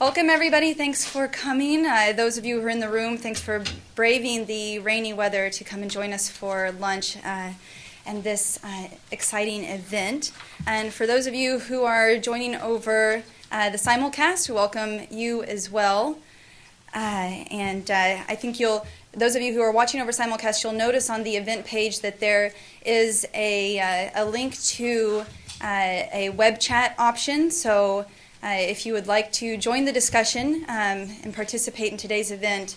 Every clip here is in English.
Welcome, everybody. Thanks for coming. Those of you who are in the room, thanks for braving the rainy weather to come and join us for lunch and this exciting event. And for those of you who are joining over the simulcast, we welcome you as well. I think those of you who are watching over simulcast, you'll notice on the event page that there is a link to a web chat option. So if you would like to join the discussion and participate in today's event,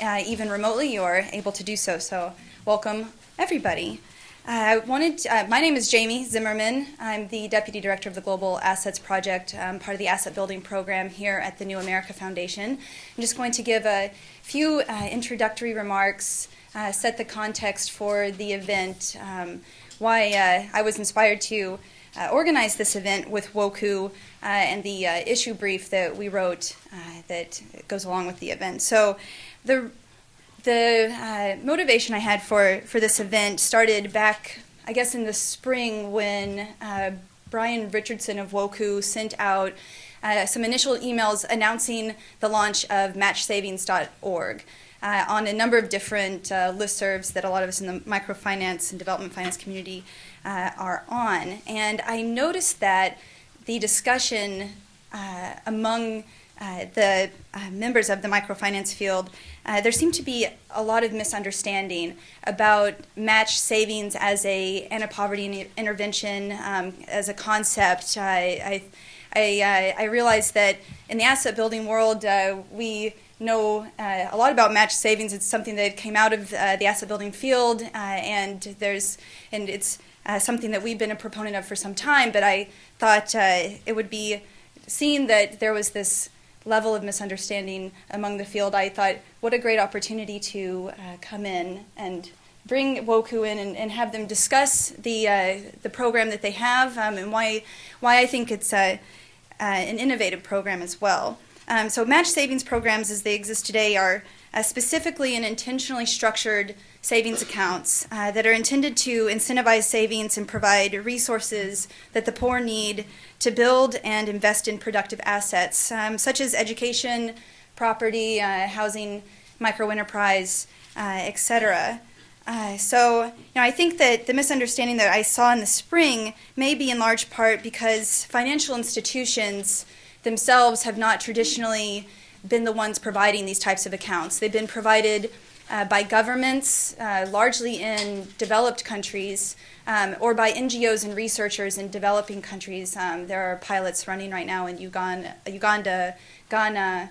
even remotely, you are able to do so. So welcome, everybody. My name is Jamie Zimmerman. I'm the Deputy Director of the Global Assets Project, part of the Asset Building Program here at the New America Foundation. I'm just going to give a few introductory remarks, set the context for the event, why I was inspired to organize this event with WOCU and the issue brief that we wrote that goes along with the event. So the motivation I had for this event started back, I guess, in the spring when Brian Richardson of WOCU sent out some initial emails announcing the launch of matchsavings.org on a number of different listservs that a lot of us in the microfinance and development finance community are on. And I noticed that the discussion among the members of the microfinance field, there seemed to be a lot of misunderstanding about match savings as a anti-poverty intervention, as a concept. I realized that in the asset building world, we know a lot about match savings. It's something that came out of the asset building field, and it's something that we've been a proponent of for some time. But I thought it would be seen that there was this level of misunderstanding among the field. I thought, what a great opportunity to come in and bring WOCU in and have them discuss the program that they have and why I think it's an innovative program as well. So match savings programs as they exist today are specifically and intentionally structured savings accounts that are intended to incentivize savings and provide resources that the poor need to build and invest in productive assets, such as education, property, housing, microenterprise, etc. So I think that the misunderstanding that I saw in the spring may be in large part because financial institutions themselves have not traditionally been the ones providing these types of accounts. They've been provided by governments, largely in developed countries, or by NGOs and researchers in developing countries. There are pilots running right now in Uganda, Ghana,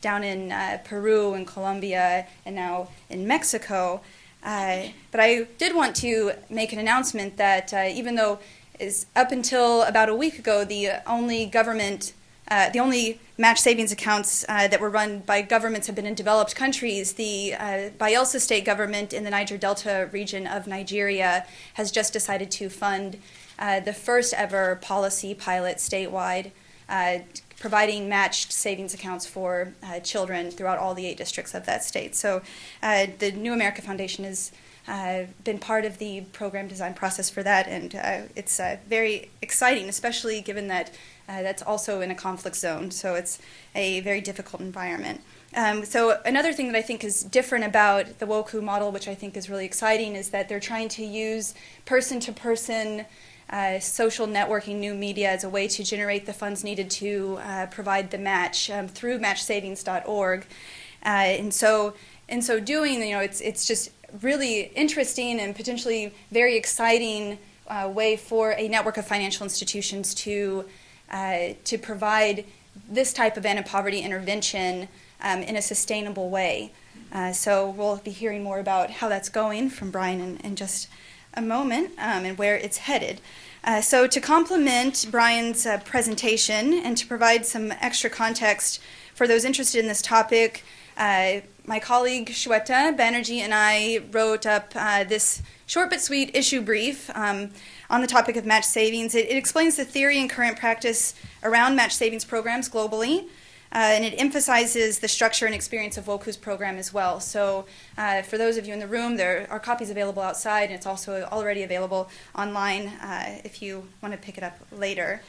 down in Peru and Colombia, and now in Mexico. But I did want to make an announcement that even though up until about a week ago, the only match savings accounts that were run by governments have been in developed countries. The Bayelsa state government in the Niger Delta region of Nigeria has just decided to fund the first ever policy pilot statewide, providing matched savings accounts for children throughout all the 8 districts of that state. So the New America Foundation has been part of the program design process for that, and it's very exciting, especially given that that's also in a conflict zone, so it's a very difficult environment. So another thing that I think is different about the WOCU model, which I think is really exciting, is that they're trying to use person-to-person social networking, new media as a way to generate the funds needed to provide the match through matchsavings.org. And so in so doing, it's just really interesting and potentially very exciting way for a network of financial institutions to provide this type of anti-poverty intervention in a sustainable way. So we'll be hearing more about how that's going from Brian in just a moment and where it's headed. So to complement Brian's presentation and to provide some extra context for those interested in this topic, my colleague Shweta Banerjee and I wrote up this short but sweet issue brief on the topic of match savings. It explains the theory and current practice around match savings programs globally, and it emphasizes the structure and experience of WOCU's program as well. So for those of you in the room, there are copies available outside, and it's also already available online if you want to pick it up later.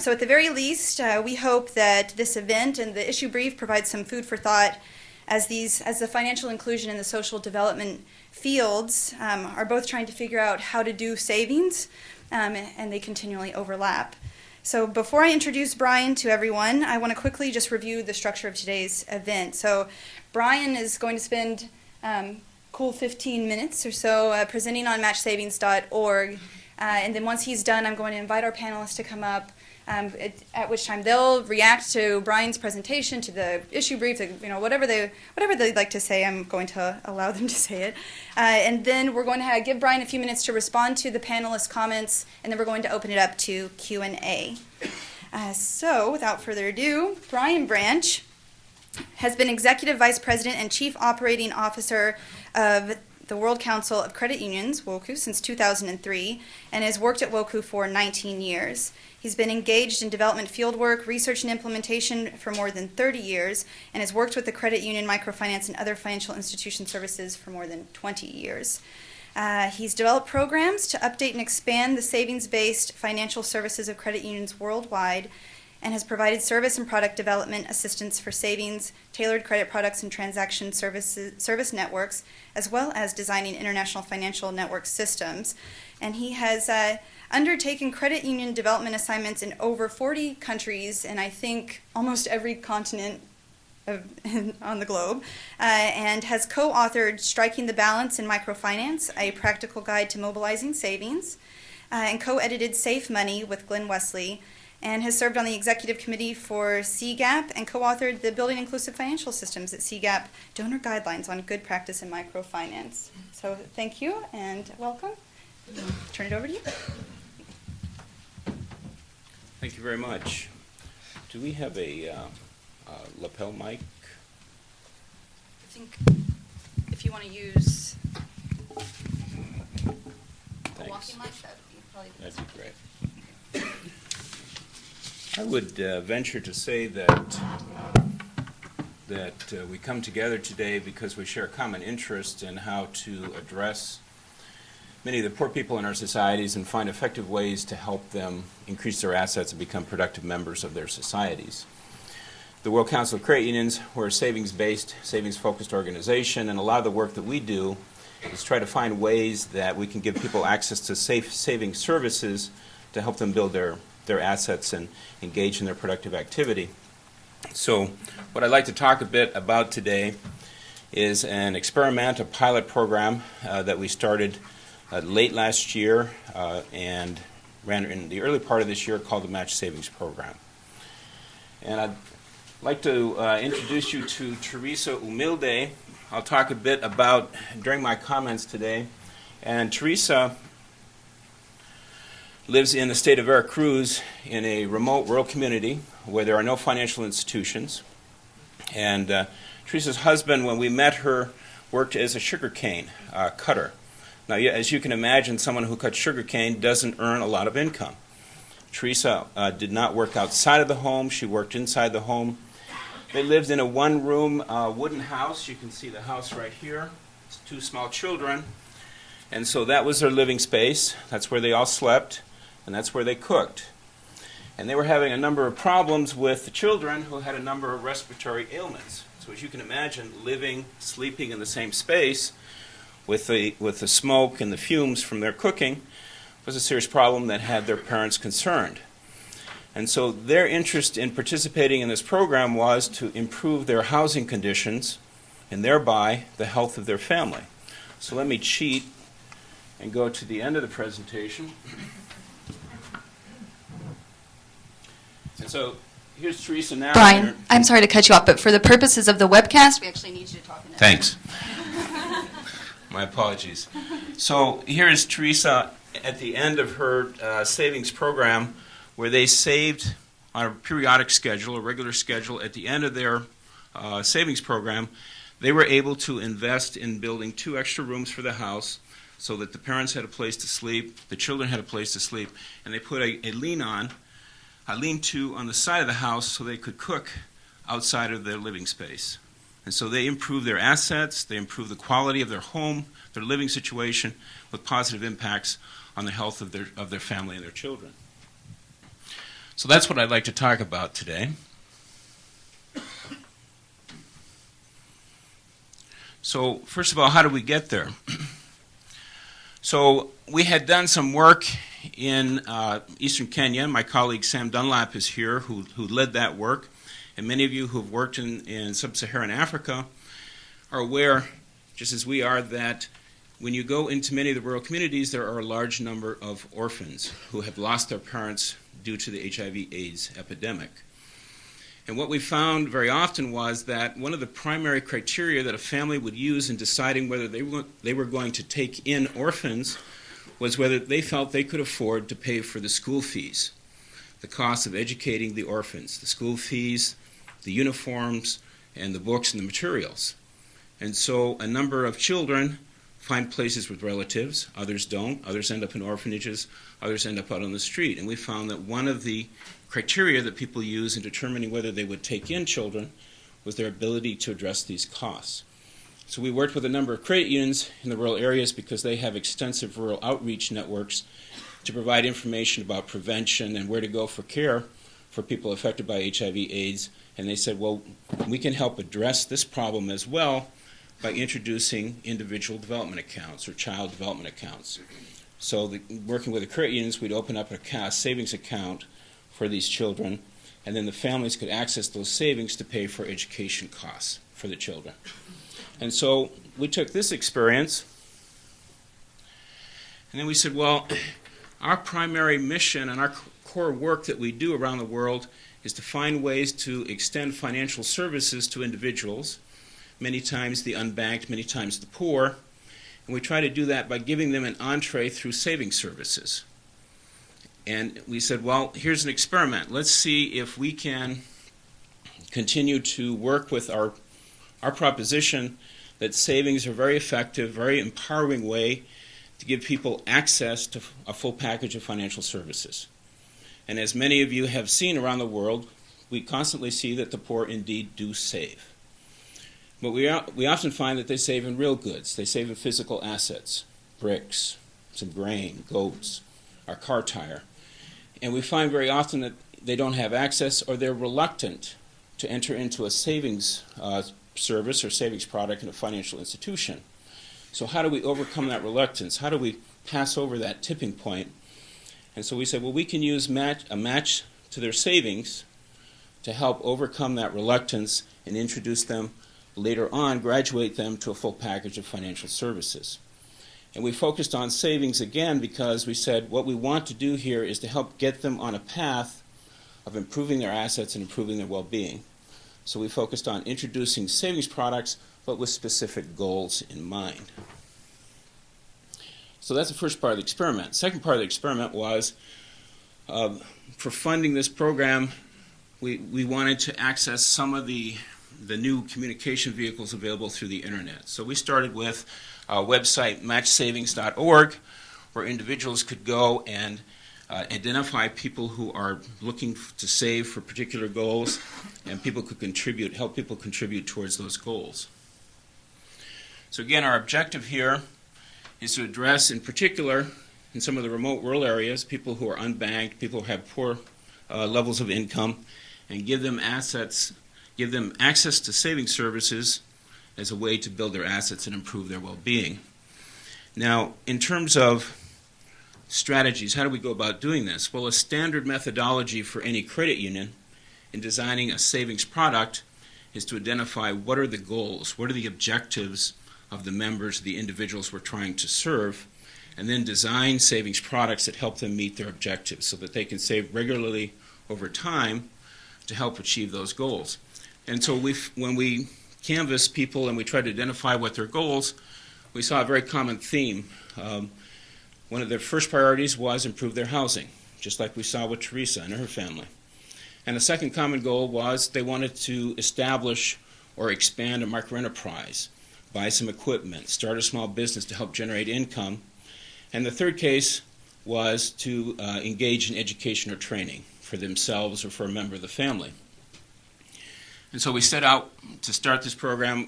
So at the very least, we hope that this event and the issue brief provides some food for thought as the financial inclusion and the social development fields are both trying to figure out how to do savings, and they continually overlap. So before I introduce Brian to everyone, I want to quickly just review the structure of today's event. So Brian is going to spend cool 15 minutes or so presenting on matchsavings.org. And then once he's done, I'm going to invite our panelists to come up, at which time they'll react to Brian's presentation, to the issue brief, whatever they'd like to say. I'm going to allow them to say it. And then we're going to give Brian a few minutes to respond to the panelists' comments, and then we're going to open it up to Q&A. So without further ado, Brian Branch has been Executive Vice President and Chief Operating Officer of the World Council of Credit Unions, WOCU, since 2003, and has worked at WOCU for 19 years. He's been engaged in development fieldwork, research, and implementation for more than 30 years, and has worked with the credit union, microfinance, and other financial institution services for more than 20 years. He's developed programs to update and expand the savings-based financial services of credit unions worldwide, and has provided service and product development assistance for savings, tailored credit products, and transaction service networks, as well as designing international financial network systems. And he has undertaken credit union development assignments in over 40 countries, and I think almost every continent on the globe, and has co-authored Striking the Balance in Microfinance, a practical guide to mobilizing savings, and co-edited Safe Money with Glenn Wesley, and has served on the executive committee for CGAP and co-authored the Building Inclusive Financial Systems at CGAP Donor Guidelines on Good Practice in Microfinance. So thank you and welcome. Turn it over to you. Thank you very much. Do we have a lapel mic? I think if you want to use a walking mic, that would be probably the best. That'd be great. I would venture to say that we come together today because we share a common interest in how to address many of the poor people in our societies and find effective ways to help them increase their assets and become productive members of their societies. The World Council of Credit Unions, we're a savings-based, savings-focused organization, and a lot of the work that we do is try to find ways that we can give people access to safe saving services to help them build their assets and engage in their productive activity. So what I'd like to talk a bit about today is an experimental pilot program that we started late last year and ran in the early part of this year called the Match Savings Program. And I'd like to introduce you to Theresa Humilde. I'll talk a bit about during my comments today. And Theresa lives in the state of Veracruz in a remote rural community where there are no financial institutions. And Theresa's husband, when we met her, worked as a sugarcane cutter. Now, as you can imagine, someone who cuts sugarcane doesn't earn a lot of income. Theresa did not work outside of the home. She worked inside the home. They lived in a one-room wooden house. You can see the house right here. It's 2 small children. And so that was their living space. That's where they all slept, and that's where they cooked. And they were having a number of problems with the children who had a number of respiratory ailments. So as you can imagine, living, sleeping in the same space with the smoke and the fumes from their cooking was a serious problem that had their parents concerned. And so their interest in participating in this program was to improve their housing conditions and thereby the health of their family. So let me cheat and go to the end of the presentation. And so here's Theresa now. Brian, I'm sorry to cut you off, but for the purposes of the webcast, we actually need you to talk in that. Thanks. My apologies. So here is Theresa at the end of her savings program, where they saved on a periodic schedule, a regular schedule. At the end of their savings program, they were able to invest in building 2 extra rooms for the house so that the parents had a place to sleep, the children had a place to sleep, and they put a lean-to on the side of the house so they could cook outside of their living space. And so they improved their assets, they improved the quality of their home, their living situation, with positive impacts on the health of their family and their children. So that's what I'd like to talk about today. So first of all, how did we get there? So we had done some work in eastern Kenya. My colleague Sam Dunlap is here, who led that work. And many of you who have worked in sub-Saharan Africa are aware, just as we are, that when you go into many of the rural communities, there are a large number of orphans who have lost their parents due to the HIV/AIDS epidemic. And what we found very often was that one of the primary criteria that a family would use in deciding whether they were going to take in orphans was whether they felt they could afford to pay for the school fees, the cost of educating the orphans, the school fees, the uniforms, and the books and the materials. And so a number of children find places with relatives, others don't, others end up in orphanages, others end up out on the street. And we found that one of the criteria that people use in determining whether they would take in children was their ability to address these costs. So we worked with a number of credit unions in the rural areas because they have extensive rural outreach networks to provide information about prevention and where to go for care for people affected by HIV/AIDS. And they said, well, we can help address this problem as well by introducing individual development accounts or child development accounts. So working with the credit unions, we'd open up a savings account for these children, and then the families could access those savings to pay for education costs for the children. And so we took this experience, and then we said, well, our primary mission and our core work that we do around the world is to find ways to extend financial services to individuals, many times the unbanked, many times the poor, and we try to do that by giving them an entree through savings services. And we said, well, here's an experiment. Let's see if we can continue to work with our proposition that savings are a very effective, very empowering way to give people access to a full package of financial services. And as many of you have seen around the world, we constantly see that the poor indeed do save. But we often find that they save in real goods. They save in physical assets, bricks, some grain, goats, our car tire. And we find very often that they don't have access or they're reluctant to enter into a savings service or savings product in a financial institution. So how do we overcome that reluctance? How do we pass over that tipping point? And so we said, well, we can use a match to their savings to help overcome that reluctance and introduce them later on, graduate them to a full package of financial services. And we focused on savings again because we said what we want to do here is to help get them on a path of improving their assets and improving their well-being. So we focused on introducing savings products, but with specific goals in mind. So that's the first part of the experiment. Second part of the experiment was for funding this program, we wanted to access some of the new communication vehicles available through the internet. So we started with a website, matchsavings.org, where individuals could go and identify people who are looking to save for particular goals, and people could contribute, help people contribute towards those goals. So again, our objective here is to address, in particular, in some of the remote rural areas, people who are unbanked, people who have poor levels of income, and give them access to savings services as a way to build their assets and improve their well-being. Now, in terms of strategies, how do we go about doing this? Well, a standard methodology for any credit union in designing a savings product is to identify what are the goals, what are the objectives of the members, the individuals we're trying to serve, and then design savings products that help them meet their objectives so that they can save regularly over time to help achieve those goals. And so when we canvassed people and we tried to identify what their goals, we saw a very common theme. One of their first priorities was improve their housing, just like we saw with Theresa and her family. And the second common goal was they wanted to establish or expand a microenterprise, buy some equipment, start a small business to help generate income. And the third case was to engage in education or training for themselves or for a member of the family. And so we set out to start this program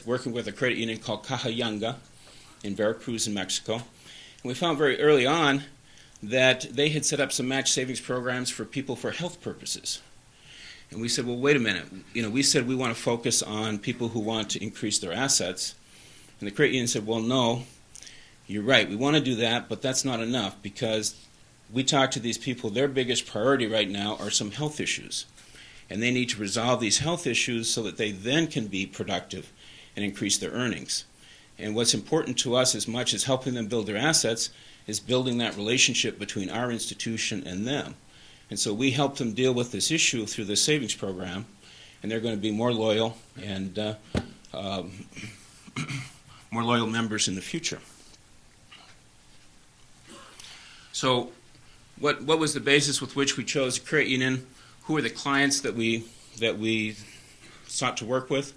working with a credit union called Caja Yanga in Veracruz in Mexico. And we found very early on that they had set up some match savings programs for people for health purposes. And we said, well, wait a minute. We said we want to focus on people who want to increase their assets. And the credit union said, well, no, you're right. We want to do that, but that's not enough because we talk to these people. Their biggest priority right now are some health issues. And they need to resolve these health issues so that they then can be productive and increase their earnings. And what's important to us as much as helping them build their assets is building that relationship between our institution and them. And so we help them deal with this issue through this savings program, and they're going to be more loyal and more loyal members in the future. So what was the basis with which we chose a credit union? Who are the clients that we sought to work with?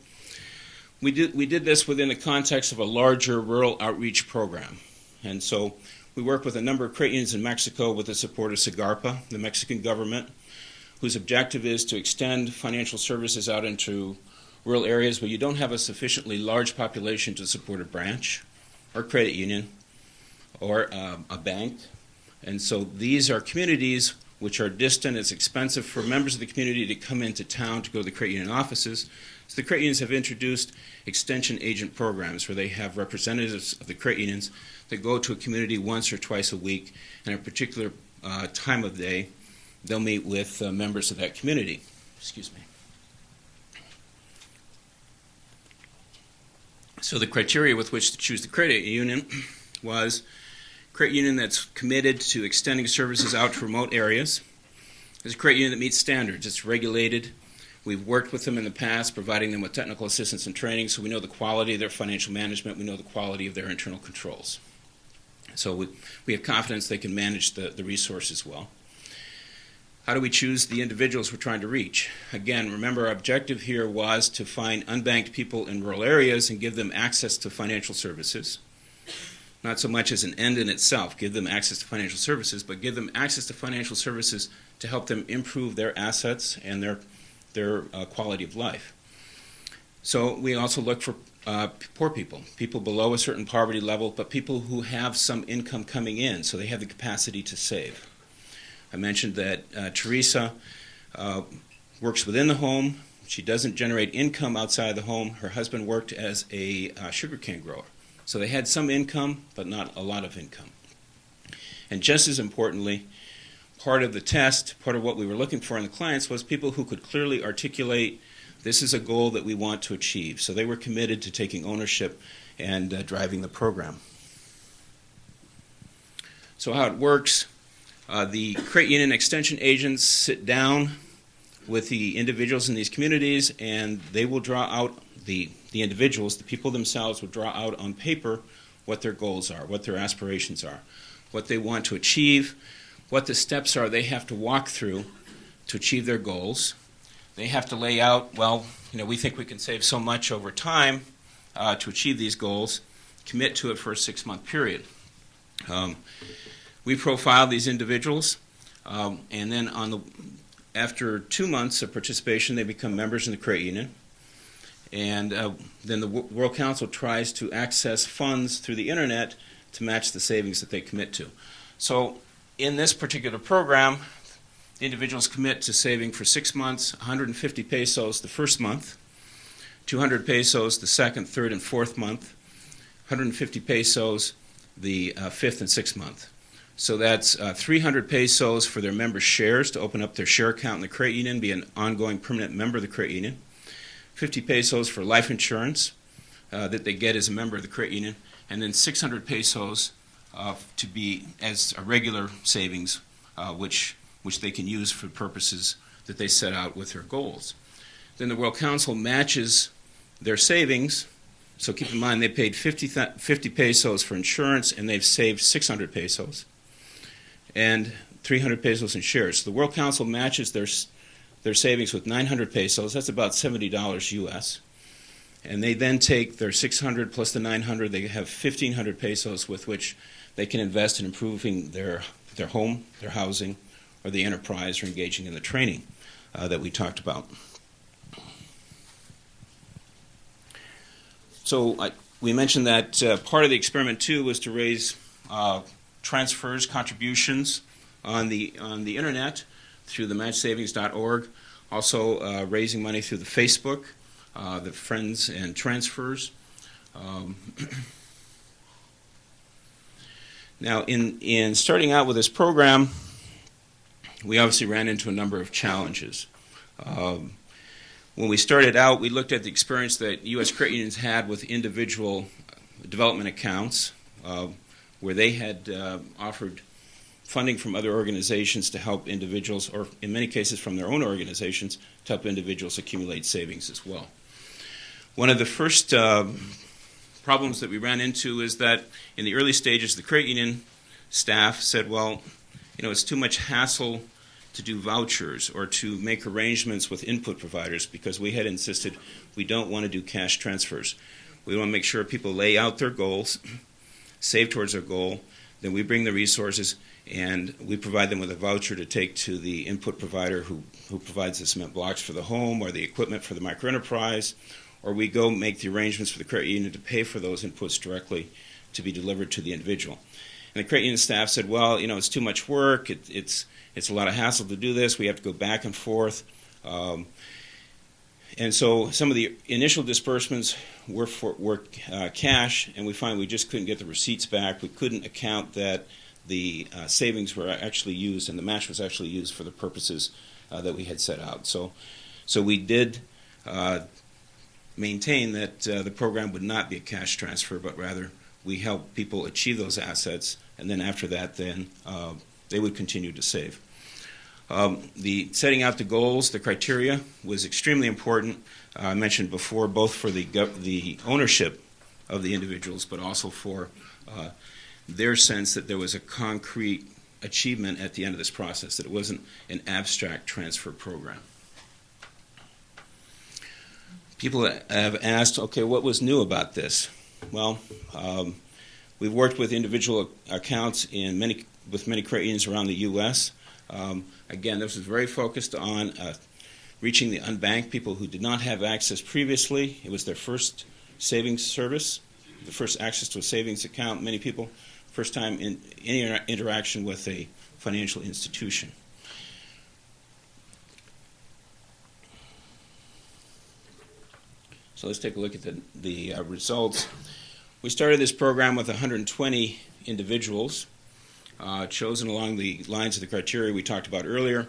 We did this within the context of a larger rural outreach program. And so we work with a number of credit unions in Mexico with the support of SIGARPA, the Mexican government, whose objective is to extend financial services out into rural areas where you don't have a sufficiently large population to support a branch or credit union or a bank. And so these are communities which are distant. It's expensive for members of the community to come into town to go to the credit union offices. So the credit unions have introduced extension agent programs where they have representatives of the credit unions that go to a community once or twice a week, and at a particular time of day, they'll meet with members of that community. Excuse me. So the criteria with which to choose the credit union was credit union that's committed to extending services out to remote areas. It's a credit union that meets standards. It's regulated. We've worked with them in the past, providing them with technical assistance and training, so we know the quality of their financial management. We know the quality of their internal controls. So we have confidence they can manage the resources well. How do we choose the individuals we're trying to reach? Again, remember our objective here was to find unbanked people in rural areas and give them access to financial services. Not so much as an end in itself, give them access to financial services, but give them access to financial services to help them improve their assets and their quality of life. So we also look for poor people, people below a certain poverty level, but people who have some income coming in, so they have the capacity to save. I mentioned that Theresa works within the home. She doesn't generate income outside the home. Her husband worked as a sugarcane grower. So they had some income, but not a lot of income. And just as importantly, part of the test, part of what we were looking for in the clients was people who could clearly articulate, this is a goal that we want to achieve. So they were committed to taking ownership and driving the program. So how it works, the credit union extension agents sit down with the individuals in these communities, and they will draw out the individuals, the people themselves will draw out on paper what their goals are, what their aspirations are, what they want to achieve, what the steps are they have to walk through to achieve their goals. They have to lay out, well, we think we can save so much over time to achieve these goals, commit to it for a 6-month period. We profile these individuals, and then after 2 months of participation, they become members in the credit union. And then the World Council tries to access funds through the internet to match the savings that they commit to. So in this particular program, the individuals commit to saving for 6 months, 150 pesos the first month, 200 pesos the second, third, and fourth month, 150 pesos the fifth and sixth month. So that's 300 pesos for their members' shares to open up their share account in the credit union, be an ongoing permanent member of the credit union. 50 pesos for life insurance that they get as a member of the credit union, and then 600 pesos to be as a regular savings, which they can use for purposes that they set out with their goals. Then the World Council matches their savings. So keep in mind they paid 50 pesos for insurance, and they've saved 600 pesos, and 300 pesos in shares. So the World Council matches their savings with 900 pesos. That's about $70 U.S. And they then take their 600 plus the 900. They have 1,500 pesos with which they can invest in improving their home, their housing, or the enterprise, or engaging in the training that we talked about. So we mentioned that part of the experiment, too, was to raise transfers, contributions on the internet through the matchsavings.org. Also raising money through the Facebook, the Friends and Transfers. Now, in starting out with this program, we obviously ran into a number of challenges. When we started out, we looked at the experience that U.S. credit unions had with individual development accounts, where they had offered funding from other organizations to help individuals, or in many cases from their own organizations, to help individuals accumulate savings as well. One of the first problems that we ran into is that in the early stages, the credit union staff said, well, it's too much hassle to do vouchers or to make arrangements with input providers, because we had insisted we don't want to do cash transfers. We want to make sure people lay out their goals, save towards their goal, then we bring the resources and we provide them with a voucher to take to the input provider who provides the cement blocks for the home or the equipment for the microenterprise, or we go make the arrangements for the credit union to pay for those inputs directly to be delivered to the individual. And the credit union staff said, well, it's too much work, it's a lot of hassle to do this, we have to go back and forth. And so some of the initial disbursements were cash, and we find we just couldn't get the receipts back. We couldn't account that the savings were actually used and the match was actually used for the purposes that we had set out. So we did maintain that the program would not be a cash transfer, but rather we help people achieve those assets, and then after that, they would continue to save. The setting out the goals, the criteria, was extremely important. I mentioned before, both for the ownership of the individuals, but also for their sense that there was a concrete achievement at the end of this process, that it wasn't an abstract transfer program. People have asked, okay, what was new about this? Well, we've worked with individual accounts with many credit unions around the U.S. Again, this was very focused on reaching the unbanked, people who did not have access previously. It was their first savings service, the first access to a savings account. Many people, first time in any interaction with a financial institution. So let's take a look at the results. We started this program with 120 individuals chosen along the lines of the criteria we talked about earlier.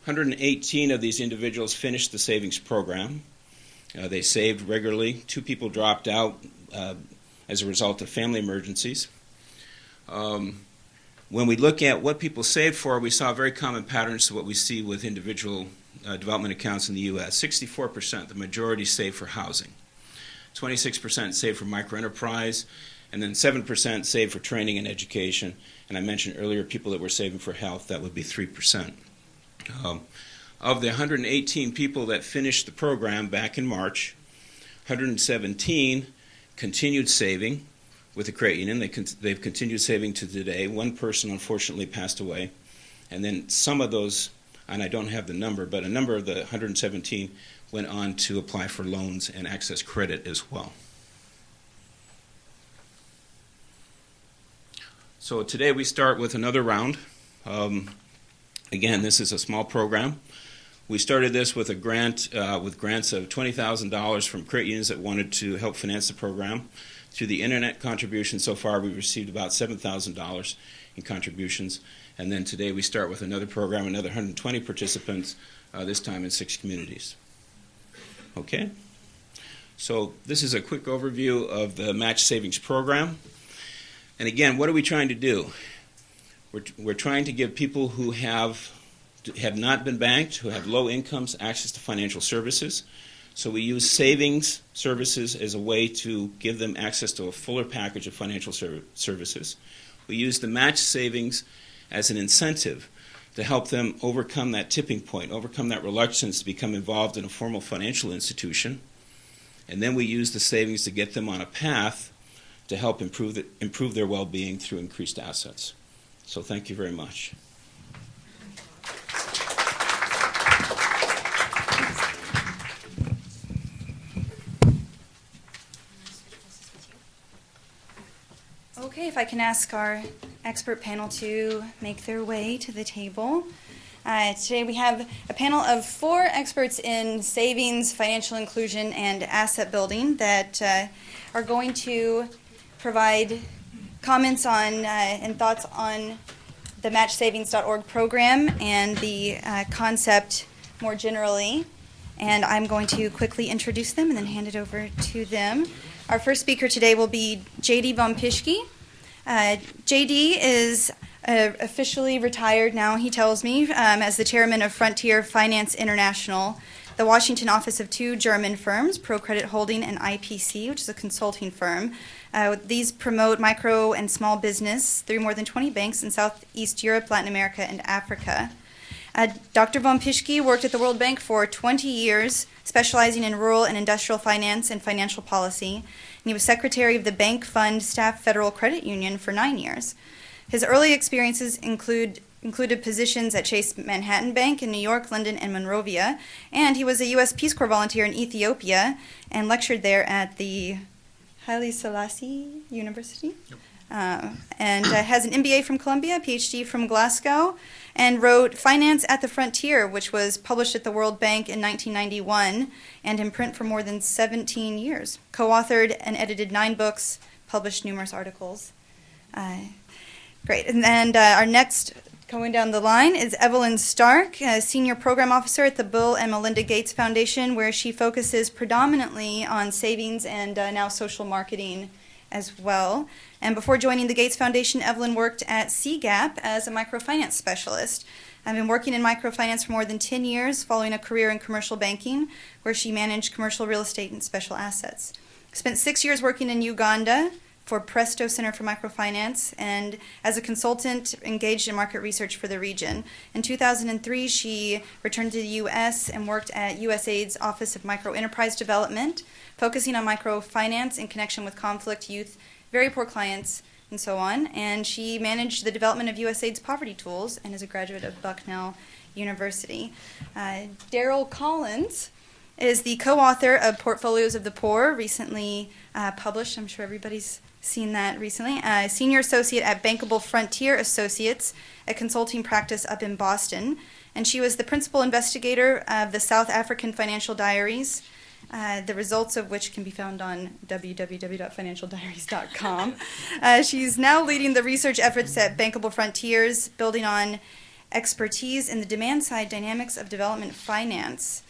118 of these individuals finished the savings program. They saved regularly. 2 people dropped out as a result of family emergencies. When we look at what people saved for, we saw very common patterns to what we see with individual development accounts in the U.S. 64%, the majority, saved for housing. 26% saved for microenterprise, and then 7% saved for training and education. And I mentioned earlier people that were saving for health, that would be 3%. Of the 118 people that finished the program back in March, 117 continued saving with the credit union. They've continued saving to today. One person unfortunately passed away. And then some of those, and I don't have the number, but a number of the 117 went on to apply for loans and access credit as well. So today we start with another round. Again, this is a small program. We started this with a grant, with grants of $20,000 from credit unions that wanted to help finance the program. Through the internet contribution so far, we've received about $7,000 in contributions. And then today we start with another program, another 120 participants, this time in 6 communities. Okay? So this is a quick overview of the Match Savings Program. And again, what are we trying to do? We're trying to give people who have not been banked, who have low incomes, access to financial services. So we use savings services as a way to give them access to a fuller package of financial services. We use the match savings as an incentive to help them overcome that tipping point, overcome that reluctance to become involved in a formal financial institution. And then we use the savings to get them on a path to help improve their well-being through increased assets. So thank you very much. Okay, if I can ask our expert panel to make their way to the table. Today we have a panel of 4 experts in savings, financial inclusion, and asset building that are going to provide comments on and thoughts on the matchsavings.org program and the concept more generally. And I'm going to quickly introduce them and then hand it over to them. Our first speaker today will be J.D. Von Pischke. J.D. is officially retired now, he tells me, as the chairman of Frontier Finance International, the Washington office of 2 German firms, ProCredit Holding and IPC, which is a consulting firm. These promote micro and small business through more than 20 banks in Southeast Europe, Latin America, and Africa. Dr. Von Pischke worked at the World Bank for 20 years, specializing in rural and industrial finance and financial policy. And he was secretary of the Bank Fund Staff Federal Credit Union for 9 years. His early experiences included positions at Chase Manhattan Bank in New York, London, and Monrovia, and he was a U.S. Peace Corps volunteer in Ethiopia and lectured there at the Haile Selassie University. Yep. And has an MBA from Columbia, PhD from Glasgow, and wrote Finance at the Frontier, which was published at the World Bank in 1991 and in print for more than 17 years. Co-authored and edited 9 books, published numerous articles. Great. And then our next, going down the line, is Evelyn Stark, a senior program officer at the Bill and Melinda Gates Foundation, where she focuses predominantly on savings and now social marketing as well. And before joining the Gates Foundation, Evelyn worked at CGAP as a microfinance specialist. I've been working in microfinance for more than 10 years, following a career in commercial banking, where she managed commercial real estate and special assets. Spent 6 years working in Uganda for Presto Center for Microfinance, and as a consultant engaged in market research for the region. In 2003, she returned to the U.S. and worked at USAID's Office of Microenterprise Development, focusing on microfinance in connection with conflict, youth, very poor clients, and so on. And she managed the development of USAID's poverty tools and is a graduate of Bucknell University. Daryl Collins is the co-author of Portfolios of the Poor, recently published. I'm sure everybody's seen that recently. Senior associate at Bankable Frontier Associates, a consulting practice up in Boston. And she was the principal investigator of the South African Financial Diaries, the results of which can be found on www.financialdiaries.com. She's now leading the research efforts at Bankable Frontiers, building on expertise in the demand-side dynamics of development finance.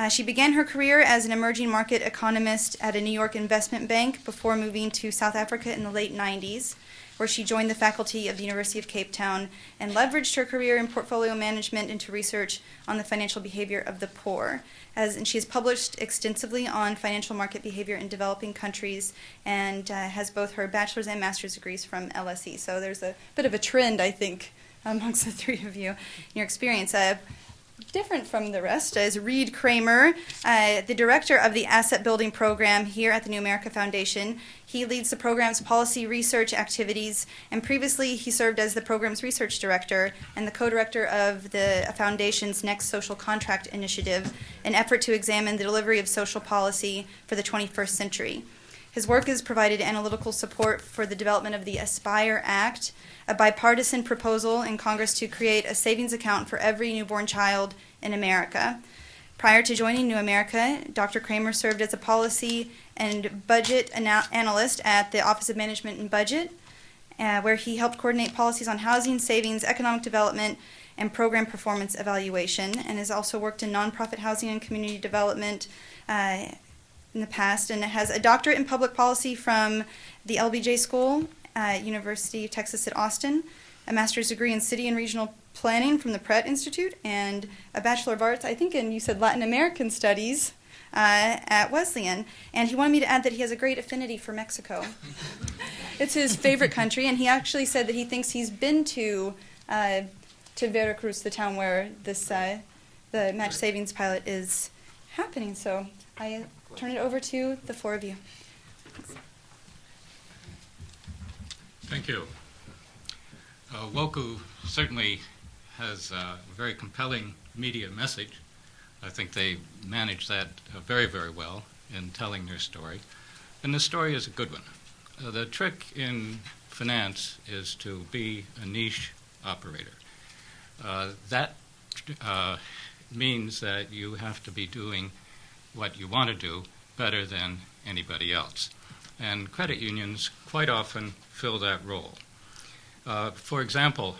She began her career as an emerging market economist at a New York investment bank before moving to South Africa in the late 90s, where she joined the faculty of the University of Cape Town and leveraged her career in portfolio management into research on the financial behavior of the poor. And she has published extensively on financial market behavior in developing countries and has both her bachelor's and master's degrees from LSE. So there's a bit of a trend, I think, amongst the 3 of you in your experience. Different from the rest is Reed Kramer, the director of the Asset Building Program here at the New America Foundation. He leads the program's policy research activities, and previously he served as the program's research director and the co-director of the foundation's Next Social Contract Initiative, an effort to examine the delivery of social policy for the 21st century. His work has provided analytical support for the development of the Aspire Act, a bipartisan proposal in Congress to create a savings account for every newborn child in America. Prior to joining New America, Dr. Kramer served as a policy and budget analyst at the Office of Management and Budget, where he helped coordinate policies on housing, savings, economic development, and program performance evaluation, and has also worked in nonprofit housing and community development in the past, and has a doctorate in public policy from the LBJ School at University of Texas at Austin, a master's degree in city and regional planning from the Pratt Institute, and a Bachelor of Arts, I think, in, you said, Latin American Studies at Wesleyan. And he wanted me to add that he has a great affinity for Mexico. It's his favorite country, and he actually said that he thinks he's been to Veracruz, the town where this the Match Savings pilot is happening. So I turn it over to the 4 of you. Thank you. WOCU certainly has a very compelling media message. I think they manage that very, very well in telling their story. And the story is a good one. The trick in finance is to be a niche operator. That means that you have to be doing what you want to do better than anybody else. And credit unions quite often fill that role. For example,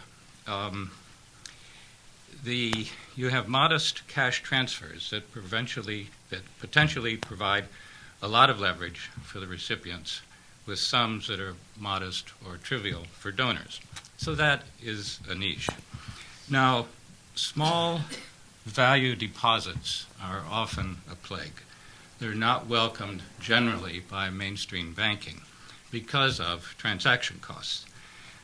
you have modest cash transfers that potentially provide a lot of leverage for the recipients, with sums that are modest or trivial for donors. So that is a niche. Now, small value deposits are often a plague. They're not welcomed generally by mainstream banking because of transaction costs.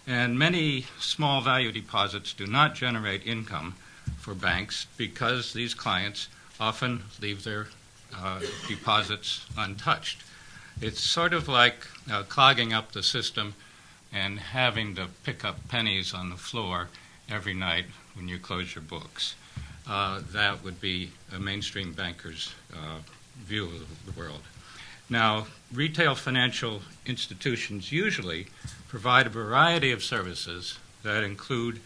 And many small value deposits do not generate income for banks because these clients often leave their deposits untouched. It's sort of like clogging up the system and having to pick up pennies on the floor every night when you close your books. That would be a mainstream banker's view of the world. Now, retail financial institutions usually provide a variety of services that include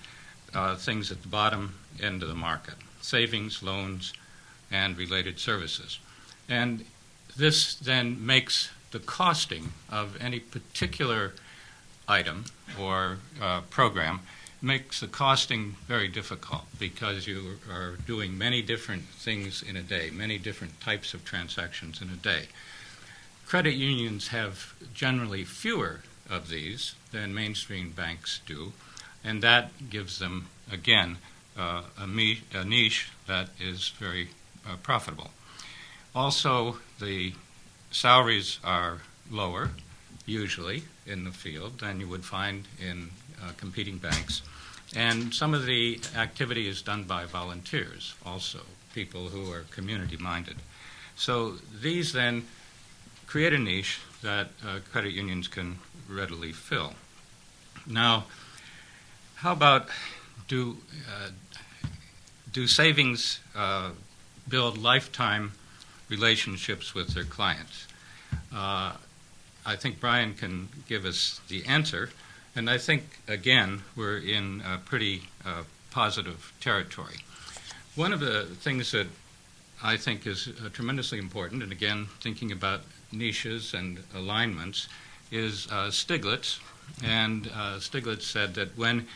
things at the bottom end of the market: savings, loans, and related services. And this then makes the costing of any particular item or program makes the costing very difficult because you are doing many different things in a day, many different types of transactions in a day. Credit unions have generally fewer of these than mainstream banks do, and that gives them, again, a niche that is very profitable. Also, the salaries are lower, usually, in the field than you would find in competing banks. And some of the activity is done by volunteers also, people who are community-minded. So these then create a niche that credit unions can readily fill. Now, how about do savings build lifetime relationships with their clients? I think Brian can give us the answer, and I think, again, we're in pretty positive territory. One of the things that I think is tremendously important, and again, thinking about niches and alignments, is Stiglitz. And Stiglitz said that when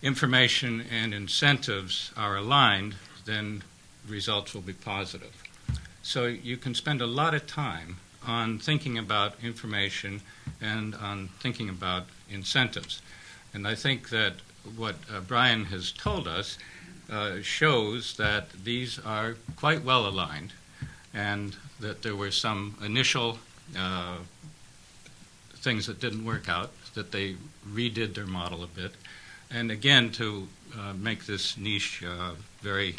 information and incentives are aligned, then results will be positive. So you can spend a lot of time on thinking about information and on thinking about incentives. And I think that what Brian has told us shows that these are quite well aligned, and that there were some initial things that didn't work out, that they redid their model a bit, and again to make this niche very,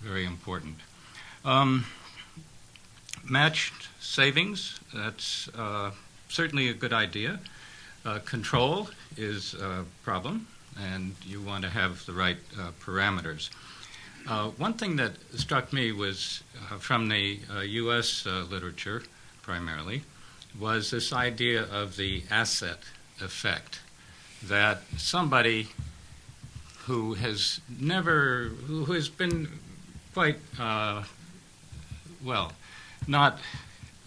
very important. Matched savings, that's certainly a good idea. Control is a problem, and you want to have the right parameters. One thing that struck me was from the U.S. Literature, primarily, was this idea of the asset effect, that somebody who has been quite, not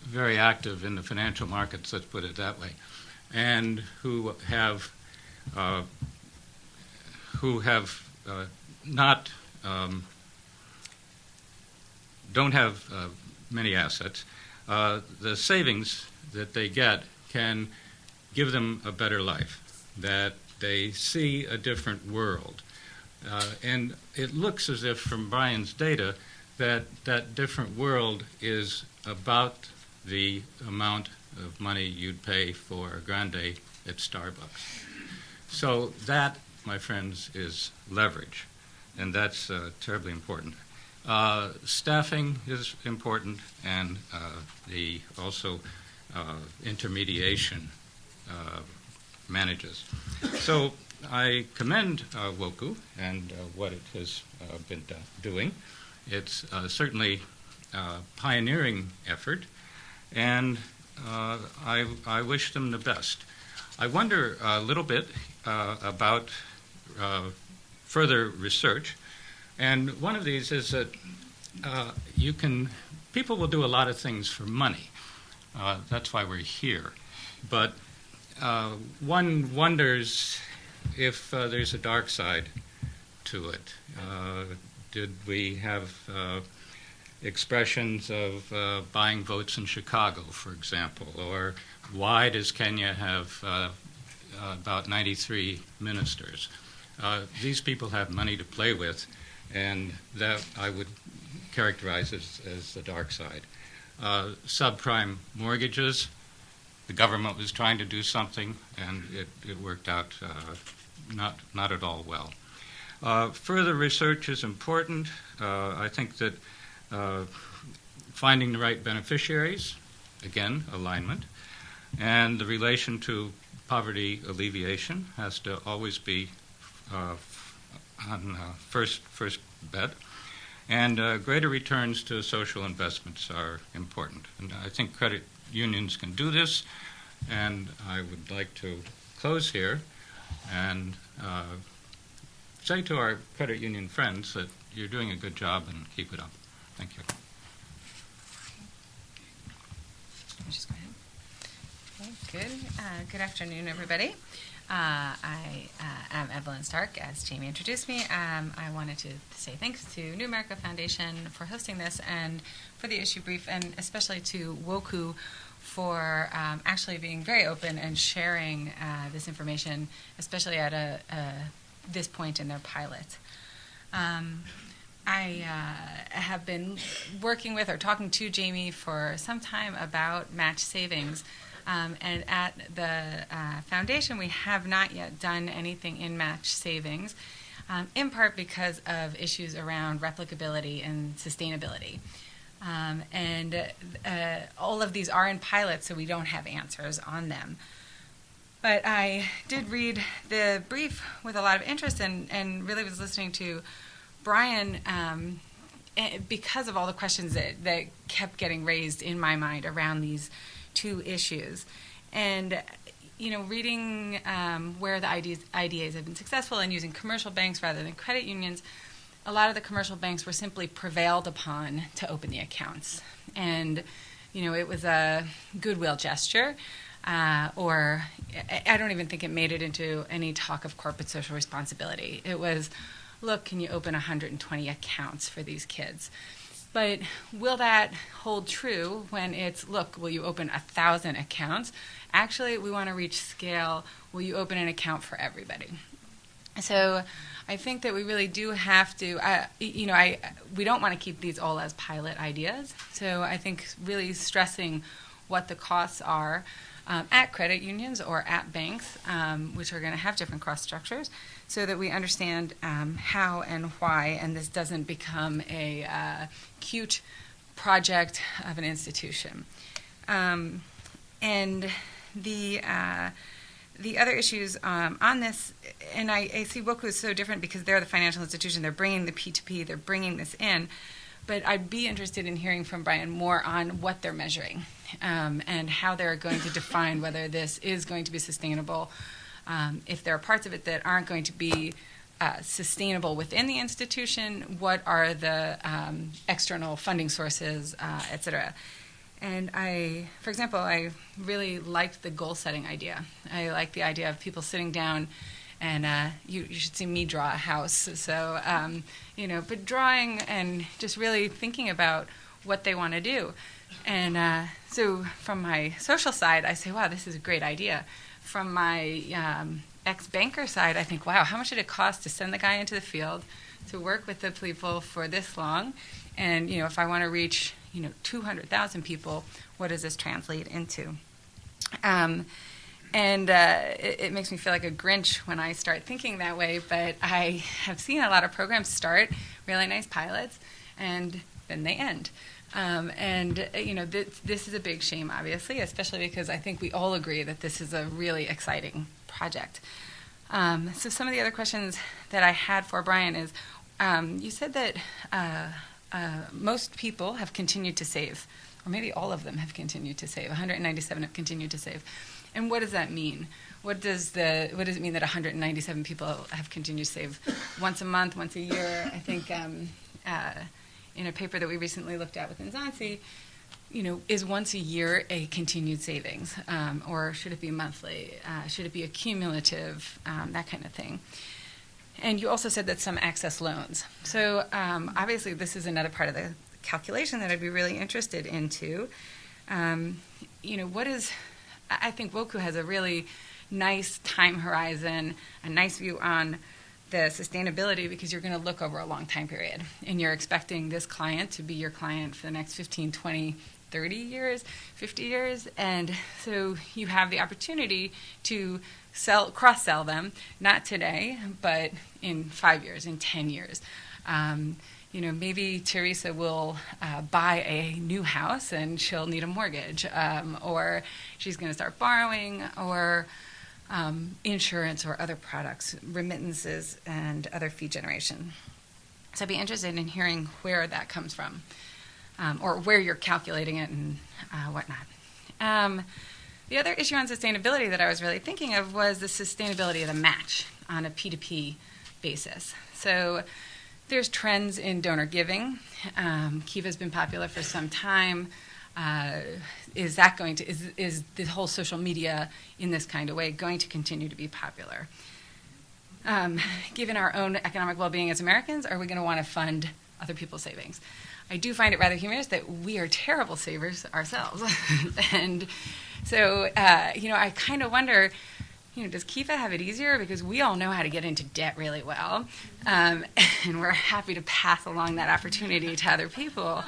very active in the financial markets, let's put it that way, and who have not don't have many assets, the savings that they get can give them a better life, that they see a different world. And it looks as if, from Brian's data, that different world is about the amount of money you'd pay for a grande at Starbucks. So that, my friends, is leverage, and that's terribly important. Staffing is important, and the also intermediation manages. So I commend WOKU and what it has been doing. It's certainly a pioneering effort, and I wish them the best. I wonder a little bit about further research. And one of these is that people will do a lot of things for money. That's why we're here. But one wonders if there's a dark side to it. Did we have expressions of buying votes in Chicago, for example? Or why does Kenya have about 93 ministers? These people have money to play with, and that I would characterize as the dark side. Subprime mortgages, the government was trying to do something, and it worked out not at all well. Further research is important. I think that finding the right beneficiaries, again, alignment, and the relation to poverty alleviation has to always be on first bet. And greater returns to social investments are important. And I think credit unions can do this, and I would like to close here and say to our credit union friends that you're doing a good job and keep it up. Thank you. Just go ahead. Okay, good. Good afternoon, everybody. I am Evelyn Stark, as Jamie introduced me. I wanted to say thanks to New America Foundation for hosting this and for the issue brief, and especially to WOCU for actually being very open and sharing this information, especially at this point in their pilot. I have been working with or talking to Jamie for some time about match savings. And at the foundation, we have not yet done anything in match savings, in part because of issues around replicability and sustainability. And all of these are in pilots, so we don't have answers on them. But I did read the brief with a lot of interest and really was listening to Brian because of all the questions that kept getting raised in my mind around these two issues. And, reading where the IDAs have been successful in using commercial banks rather than credit unions, a lot of the commercial banks were simply prevailed upon to open the accounts. And, it was a goodwill gesture, or I don't even think it made it into any talk of corporate social responsibility. It was, look, can you open 120 accounts for these kids? But will that hold true when it's, look, will you open 1,000 accounts? Actually, we want to reach scale. Will you open an account for everybody? So I think that we really do have to, we don't want to keep these all as pilot ideas. So I think really stressing what the costs are at credit unions or at banks, which are going to have different cost structures, so that we understand how and why, and this doesn't become a cute project of an institution. And the other issues on this, and I see WOCU is so different because they're the financial institution, they're bringing the P2P, they're bringing this in, but I'd be interested in hearing from Brian more on what they're measuring and how they're going to define whether this is going to be sustainable. If there are parts of it that aren't going to be sustainable within the institution, what are the external funding sources, et cetera. And for example, I really liked the goal-setting idea. I like the idea of people sitting down and you should see me draw a house. So, but drawing and just really thinking about what they want to do. And so from my social side, I say, wow, this is a great idea. From my ex-banker side, I think, wow, how much did it cost to send the guy into the field, to work with the people for this long? And, if I want to reach, 200,000 people, what does this translate into? It makes me feel like a Grinch when I start thinking that way, but I have seen a lot of programs start, really nice pilots, and then they end. This is a big shame, obviously, especially because I think we all agree that this is a really exciting project. So some of the other questions that I had for Brian is, you said that most people have continued to save, or maybe all of them have continued to save. 197 have continued to save. And what does that mean? What does it mean that 197 people have continued to save once a month, once a year? I think in a paper that we recently looked at with Nzansi, is once a year a continued savings, or should it be monthly? Should it be a cumulative? That kind of thing. And you also said that some access loans. So obviously this is another part of the calculation that I'd be really interested into. I think Woku has a really nice time horizon, a nice view on the sustainability, because you're going to look over a long time period. And you're expecting this client to be your client for the next 15, 20, 30 years, 50 years. And so you have the opportunity to cross-sell them, not today, but in 5 years, in 10 years. Maybe Theresa will buy a new house and she'll need a mortgage, or she's going to start borrowing, or insurance or other products, remittances, and other fee generation. So I'd be interested in hearing where that comes from, or where you're calculating it and whatnot. The other issue on sustainability that I was really thinking of was the sustainability of the match on a P2P basis. So there's trends in donor giving. Kiva's been popular for some time. Is the whole social media in this kind of way going to continue to be popular? Given our own economic well-being as Americans, are we going to want to fund other people's savings? I do find it rather humorous that we are terrible savers ourselves. And so, I kind of wonder, does Kiva have it easier? Because we all know how to get into debt really well, and we're happy to pass along that opportunity to other people.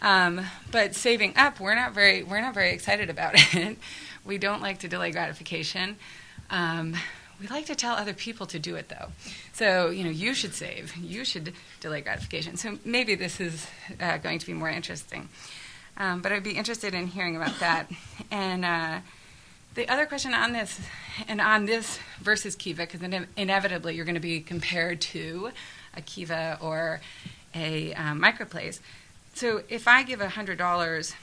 But saving up, we're not very excited about it. We don't like to delay gratification. We like to tell other people to do it, though. So, you should save. You should delay gratification. So maybe this is going to be more interesting. But I'd be interested in hearing about that. And the other question on this, and on this versus Kiva, because inevitably you're going to be compared to a Kiva or a microplace. So if I give $100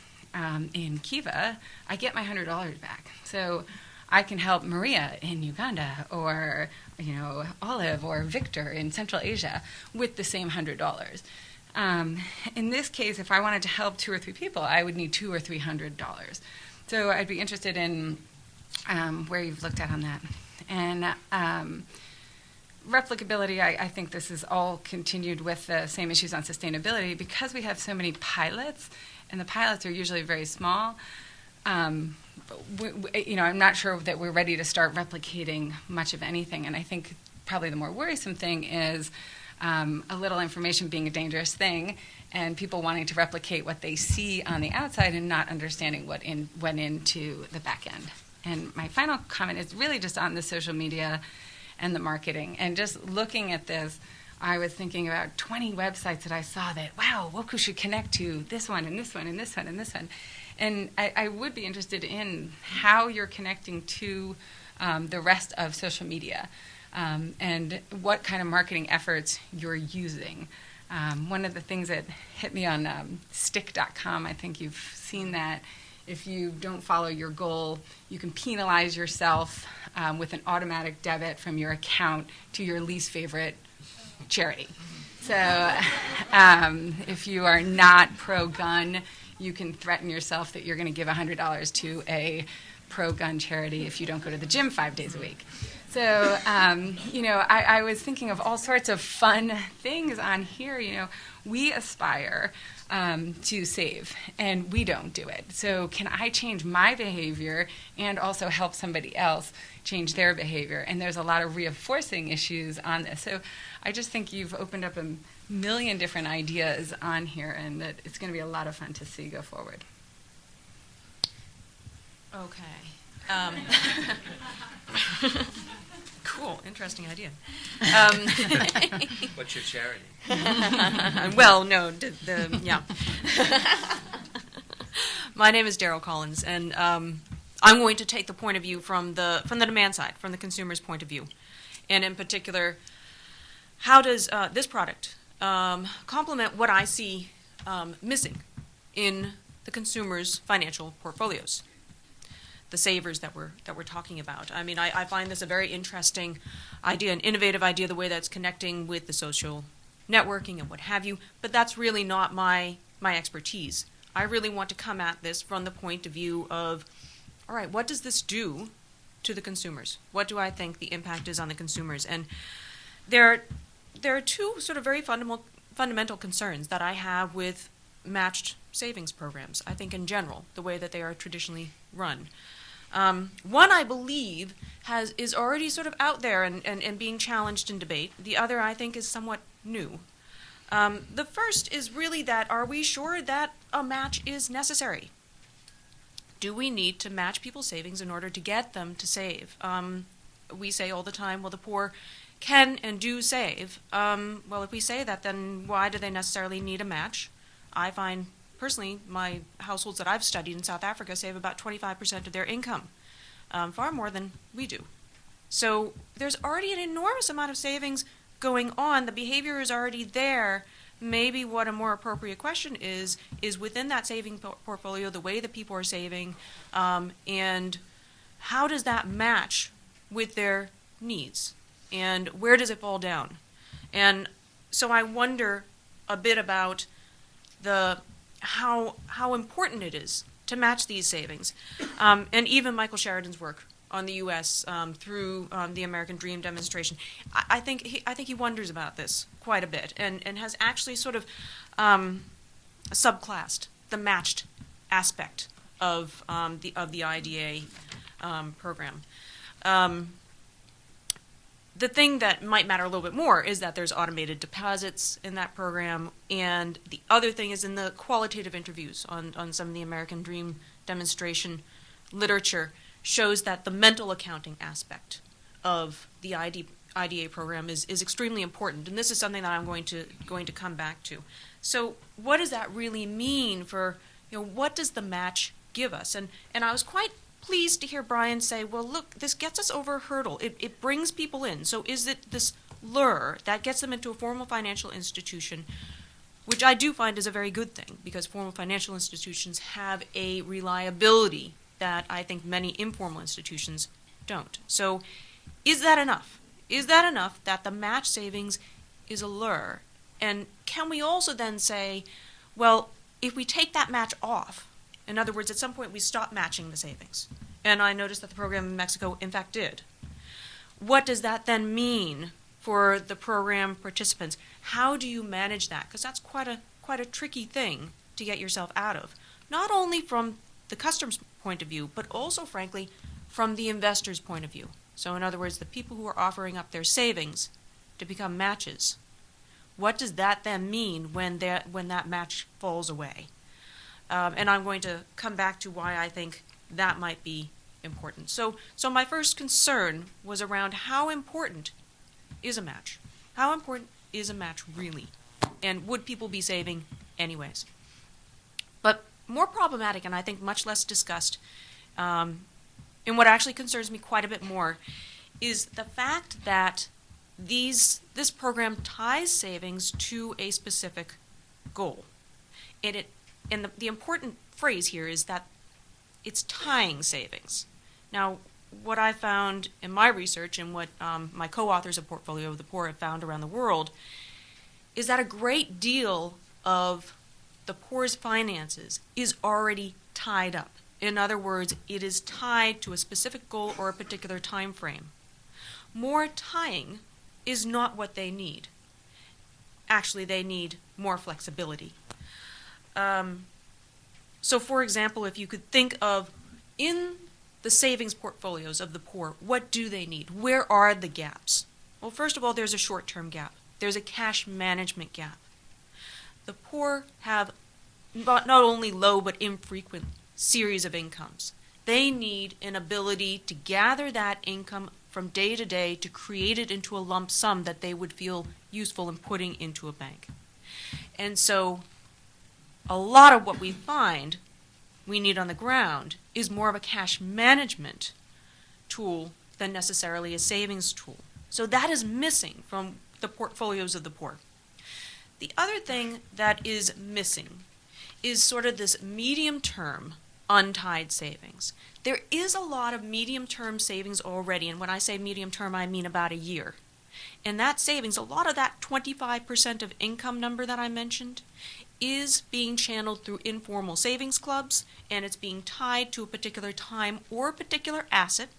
in Kiva, I get my $100 back. So I can help Maria in Uganda, or Olive or Victor in Central Asia with the same $100. In this case, if I wanted to help 2 or 3 people, I would need $200 or $300. So I'd be interested in where you've looked at on that. And replicability, I think this is all continued with the same issues on sustainability, because we have so many pilots, and the pilots are usually very small. I'm not sure that we're ready to start replicating much of anything. And I think probably the more worrisome thing is a little information being a dangerous thing, and people wanting to replicate what they see on the outside and not understanding what went into the back end. And my final comment is really just on the social media and the marketing. And just looking at this, I was thinking about 20 websites that I saw that, wow, Woku should connect to this one and this one and this one and this one. And I would be interested in how you're connecting to the rest of social media, and what kind of marketing efforts you're using. One of the things that hit me on stick.com, I think you've seen that, if you don't follow your goal, you can penalize yourself with an automatic debit from your account to your least favorite charity. So if you are not pro-gun, you can threaten yourself that you're going to give $100 to a pro-gun charity if you don't go to the gym 5 days a week. So, I was thinking of all sorts of fun things on here. We aspire to save, and we don't do it. So can I change my behavior and also help somebody else change their behavior? And there's a lot of reinforcing issues on this. So I just think you've opened up a million different ideas on here, and that it's going to be a lot of fun to see go forward. Okay. Cool, interesting idea. What's your charity? Well, no, yeah. My name is Daryl Collins, and I'm going to take the point of view from the demand side, from the consumer's point of view, and in particular, how does this product complement what I see missing in the consumers' financial portfolios, the savers that we're talking about. I mean, I find this a very interesting idea, an innovative idea, the way that's connecting with the social networking and what have you, but that's really not my expertise. I really want to come at this from the point of view of, all right, what does this do to the consumers? What do I think the impact is on the consumers? And there are two sort of very fundamental concerns that I have with matched savings programs, I think in general, the way that they are traditionally run. One, I believe, is already sort of out there and being challenged in debate. The other, I think, is somewhat new. The first is really that, are we sure that a match is necessary? Do we need to match people's savings in order to get them to save? We say all the time, well, the poor can and do save. Well, if we say that, then why do they necessarily need a match? I find, personally, my households that I've studied in South Africa save about 25% of their income, far more than we do. So there's already an enormous amount of savings going on. The behavior is already there. Maybe what a more appropriate question is within that saving portfolio, the way that people are saving, and how does that match with their needs? And where does it fall down? And so I wonder a bit about how important it is to match these savings. And even Michael Sheridan's work on the U.S. Through the American Dream demonstration, I think he wonders about this quite a bit, and has actually sort of subclassed the matched aspect of the IDA program. The thing that might matter a little bit more is that there's automated deposits in that program, and the other thing is in the qualitative interviews on some of the American Dream demonstration literature shows that the mental accounting aspect of the IDA program is extremely important, and this is something that I'm going to come back to. So what does that really mean for, what does the match give us? And I was quite pleased to hear Brian say, well, look, this gets us over a hurdle. It brings people in. So is it this lure that gets them into a formal financial institution, which I do find is a very good thing, because formal financial institutions have a reliability that I think many informal institutions don't. So is that enough? Is that enough that the match savings is a lure? And can we also then say, well, if we take that match off, in other words, at some point we stop matching the savings, and I noticed that the program in Mexico in fact did, what does that then mean for the program participants? How do you manage that? Because that's quite a tricky thing to get yourself out of, not only from the customer's point of view, but also, frankly, from the investor's point of view. So in other words, the people who are offering up their savings to become matches, what does that then mean when that match falls away? And I'm going to come back to why I think that might be important. So my first concern was around how important is a match? How important is a match really? And would people be saving anyways? But more problematic, and I think much less discussed, and what actually concerns me quite a bit more, is the fact that this program ties savings to a specific goal. And the important phrase here is that it's tying savings. Now, what I found in my research and what my co-authors of Portfolio of the Poor have found around the world is that a great deal of the poor's finances is already tied up. In other words, it is tied to a specific goal or a particular time frame. More tying is not what they need. Actually, they need more flexibility. So, for example, if you could think of in the savings portfolios of the poor, what do they need? Where are the gaps? Well, first of all, there's a short-term gap. There's a cash management gap. The poor have not only low but infrequent series of incomes. They need an ability to gather that income from day to day to create it into a lump sum that they would feel useful in putting into a bank. And so a lot of what we find we need on the ground is more of a cash management tool than necessarily a savings tool. So that is missing from the portfolios of the poor. The other thing that is missing is sort of this medium-term untied savings. There is a lot of medium-term savings already, and when I say medium-term, I mean about a year. And that savings, a lot of that 25% of income number that I mentioned, is being channeled through informal savings clubs, and it's being tied to a particular time or a particular asset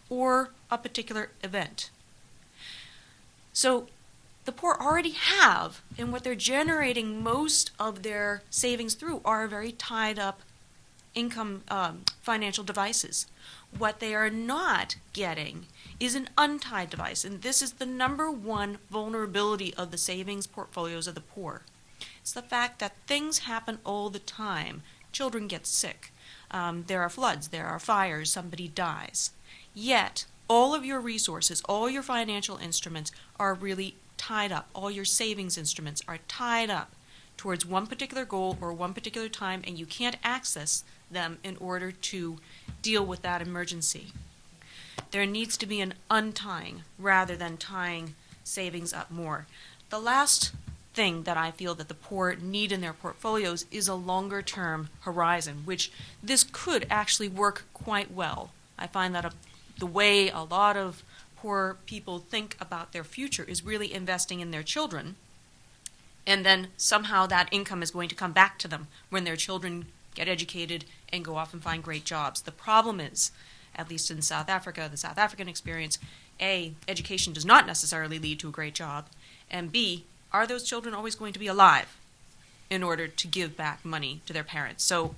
or a particular event. So the poor already have, and what they're generating most of their savings through are very tied up income financial devices. What they are not getting is an untied device, and this is the number one vulnerability of the savings portfolios of the poor. It's the fact that things happen all the time. Children get sick. There are floods. There are fires. Somebody dies. Yet, all of your resources, all your financial instruments are really tied up. All your savings instruments are tied up towards one particular goal or one particular time, and you can't access them in order to deal with that emergency. There needs to be an untying rather than tying savings up more. The last thing that I feel that the poor need in their portfolios is a longer-term horizon, which this could actually work quite well. I find that the way a lot of poor people think about their future is really investing in their children, and then somehow that income is going to come back to them when their children get educated and go off and find great jobs. The problem is, at least in South Africa, the South African experience, A, education does not necessarily lead to a great job, and B, are those children always going to be alive in order to give back money to their parents? So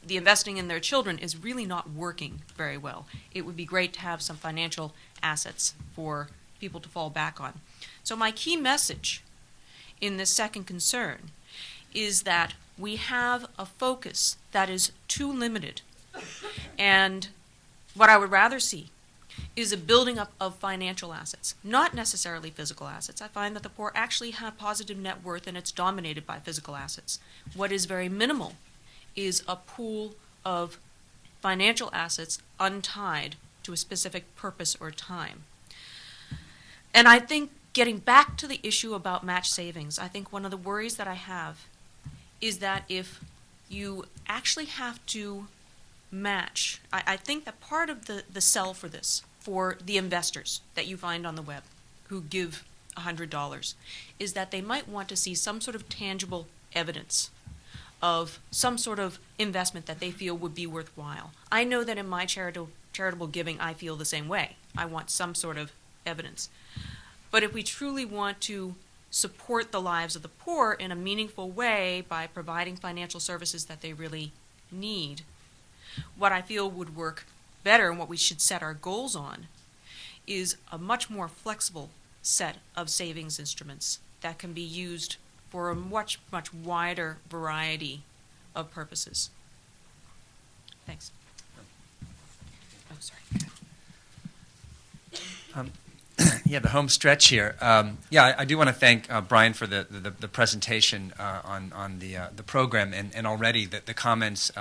the investing in their children is really not working very well. It would be great to have some financial assets for people to fall back on. So my key message in this second concern is that we have a focus that is too limited. And what I would rather see is a building up of financial assets, not necessarily physical assets. I find that the poor actually have positive net worth, and it's dominated by physical assets. What is very minimal is a pool of financial assets untied to a specific purpose or time. And I think getting back to the issue about match savings, I think one of the worries that I have is that if you actually have to match, I think that part of the sell for this, for the investors that you find on the web who give $100, is that they might want to see some sort of tangible evidence of some sort of investment that they feel would be worthwhile. I know that in my charitable giving, I feel the same way. I want some sort of evidence. But if we truly want to support the lives of the poor in a meaningful way by providing financial services that they really need, what I feel would work better and what we should set our goals on is a much more flexible set of savings instruments that can be used for a much, much wider variety of purposes. Thanks. Oh, sorry. Yeah, the home stretch here. I do want to thank Brian for the presentation on the program, and already the comments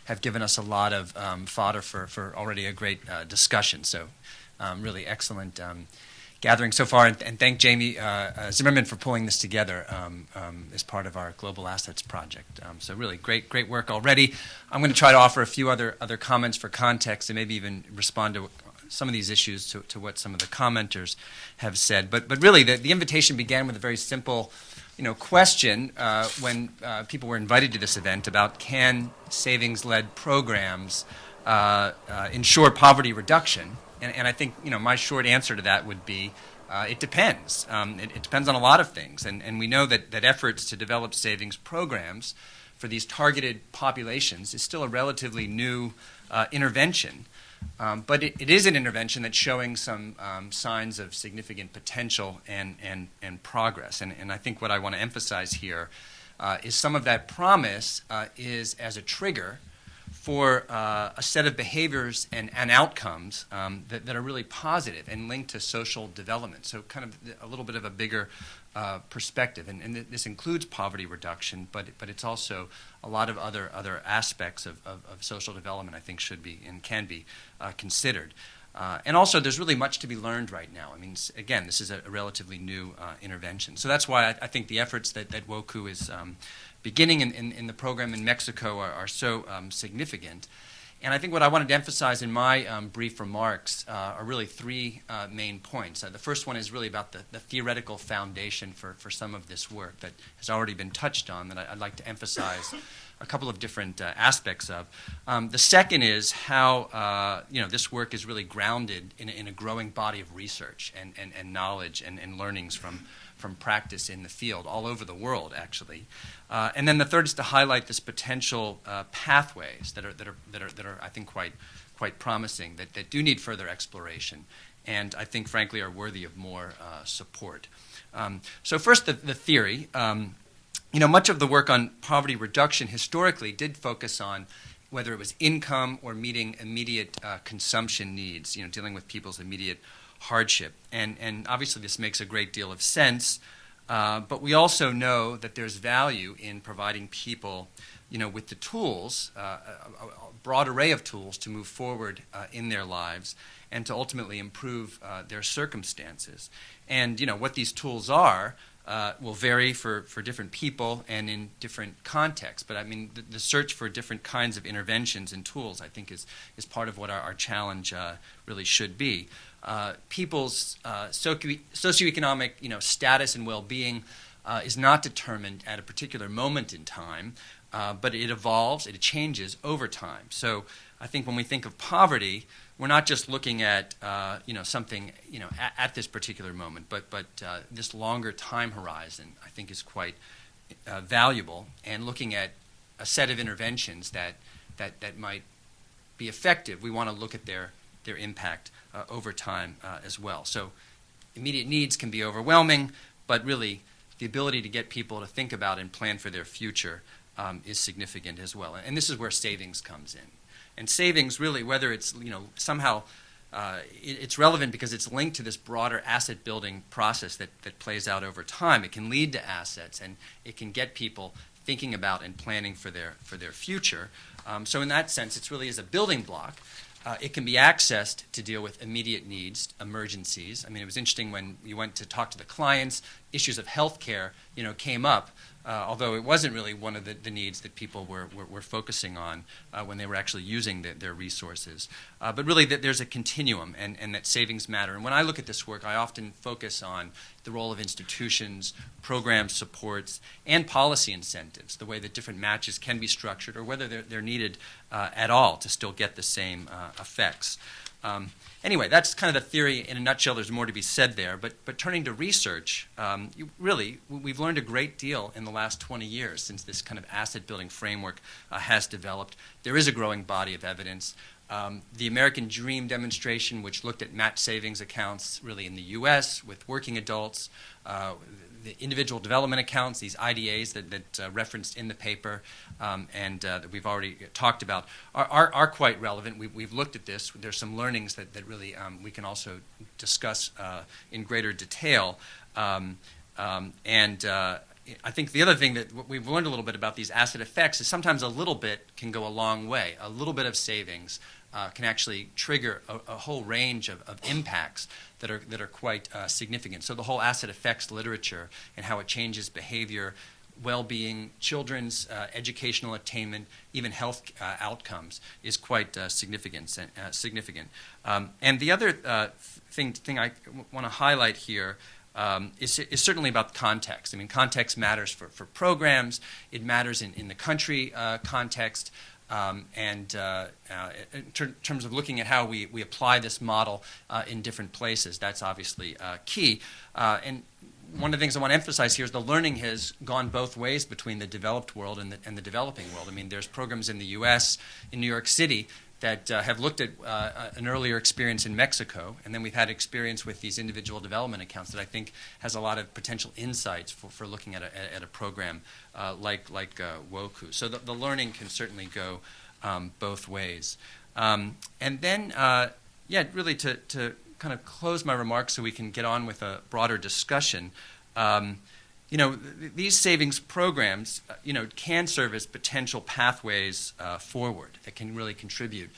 have given us a lot of fodder for already a great discussion. So really excellent gathering so far, and thank Jamie Zimmerman for pulling this together as part of our Global Assets Project. So really great work already. I'm going to try to offer a few other comments for context and maybe even respond to some of these issues to what some of the commenters have said. But really the invitation began with a very simple question when people were invited to this event about can savings-led programs ensure poverty reduction. And I think my short answer to that would be it depends. It depends on a lot of things. And we know that efforts to develop savings programs for these targeted populations is still a relatively new intervention. But it is an intervention that's showing some signs of significant potential and progress. And I think what I want to emphasize here is some of that promise is as a trigger for a set of behaviors and outcomes that are really positive and linked to social development. So kind of a little bit of a bigger perspective. And this includes poverty reduction, but it's also a lot of other aspects of social development I think should be and can be considered. And also, there's really much to be learned right now. I mean, again, this is a relatively new intervention. So that's why I think the efforts that WOCU is beginning in the program in Mexico are so significant. And I think what I wanted to emphasize in my brief remarks are really three main points. The first one is really about the theoretical foundation for some of this work that has already been touched on that I'd like to emphasize a couple of different aspects of. The second is how this work is really grounded in a growing body of research and knowledge and learnings from practice in the field all over the world, actually. And then the third is to highlight this potential pathways that are I think quite promising that do need further exploration, and I think frankly are worthy of more support. So first, the theory. Much of the work on poverty reduction historically did focus on whether it was income or meeting immediate consumption needs, dealing with people's immediate hardship. And obviously this makes a great deal of sense, but we also know that there's value in providing people, with the tools, a broad array of tools to move forward in their lives and to ultimately improve their circumstances. And, what these tools are will vary for different people and in different contexts. But I mean, the search for different kinds of interventions and tools, I think, is part of what our challenge really should be. People's socioeconomic, status and well-being is not determined at a particular moment in time, but it evolves, it changes over time. So I think when we think of poverty, we're not just looking at something at this particular moment, but this longer time horizon I think is quite valuable, and looking at a set of interventions that might be effective. We want to look at their impact over time as well. So immediate needs can be overwhelming, but really the ability to get people to think about and plan for their future is significant as well. And this is where savings comes in. And savings really, whether it's somehow it's relevant because it's linked to this broader asset building process that plays out over time. It can lead to assets, and it can get people thinking about and planning for their future. So in that sense, it really is a building block. It can be accessed to deal with immediate needs, emergencies. I mean, it was interesting when you went to talk to the clients, issues of health care, came up, although it wasn't really one of the needs that people were focusing on when they were actually using their resources. But really, there's a continuum, and that savings matter. And when I look at this work, I often focus on the role of institutions, program supports, and policy incentives, the way that different matches can be structured, or whether they're needed at all to still get the same effects. Anyway, that's kind of the theory in a nutshell. There's more to be said there. But turning to research, we've learned a great deal in the last 20 years since this kind of asset-building framework has developed. There is a growing body of evidence. The American Dream demonstration, which looked at match savings accounts really in the U.S. with working adults, the individual development accounts, these IDAs that referenced in the paper and that we've already talked about, are quite relevant. We've looked at this. There's some learnings that really we can also discuss in greater detail. I think the other thing that we've learned a little bit about these asset effects is sometimes a little bit can go a long way. A little bit of savings can actually trigger a whole range of impacts that are quite significant. So the whole asset effects literature and how it changes behavior, well-being, children's educational attainment, even health outcomes is quite significant. And the other thing I want to highlight here is certainly about context. I mean, context matters for programs. It matters in the country context. In terms of looking at how we apply this model in different places, that's obviously key. And one of the things I want to emphasize here is the learning has gone both ways between the developed world and the developing world. I mean, there's programs in the U.S., in New York City, that have looked at an earlier experience in Mexico, and then we've had experience with these individual development accounts that I think has a lot of potential insights for looking at a program like WOCU. So the learning can certainly go both ways. And then, really to kind of close my remarks so we can get on with a broader discussion, these savings programs, can serve as potential pathways forward that can really contribute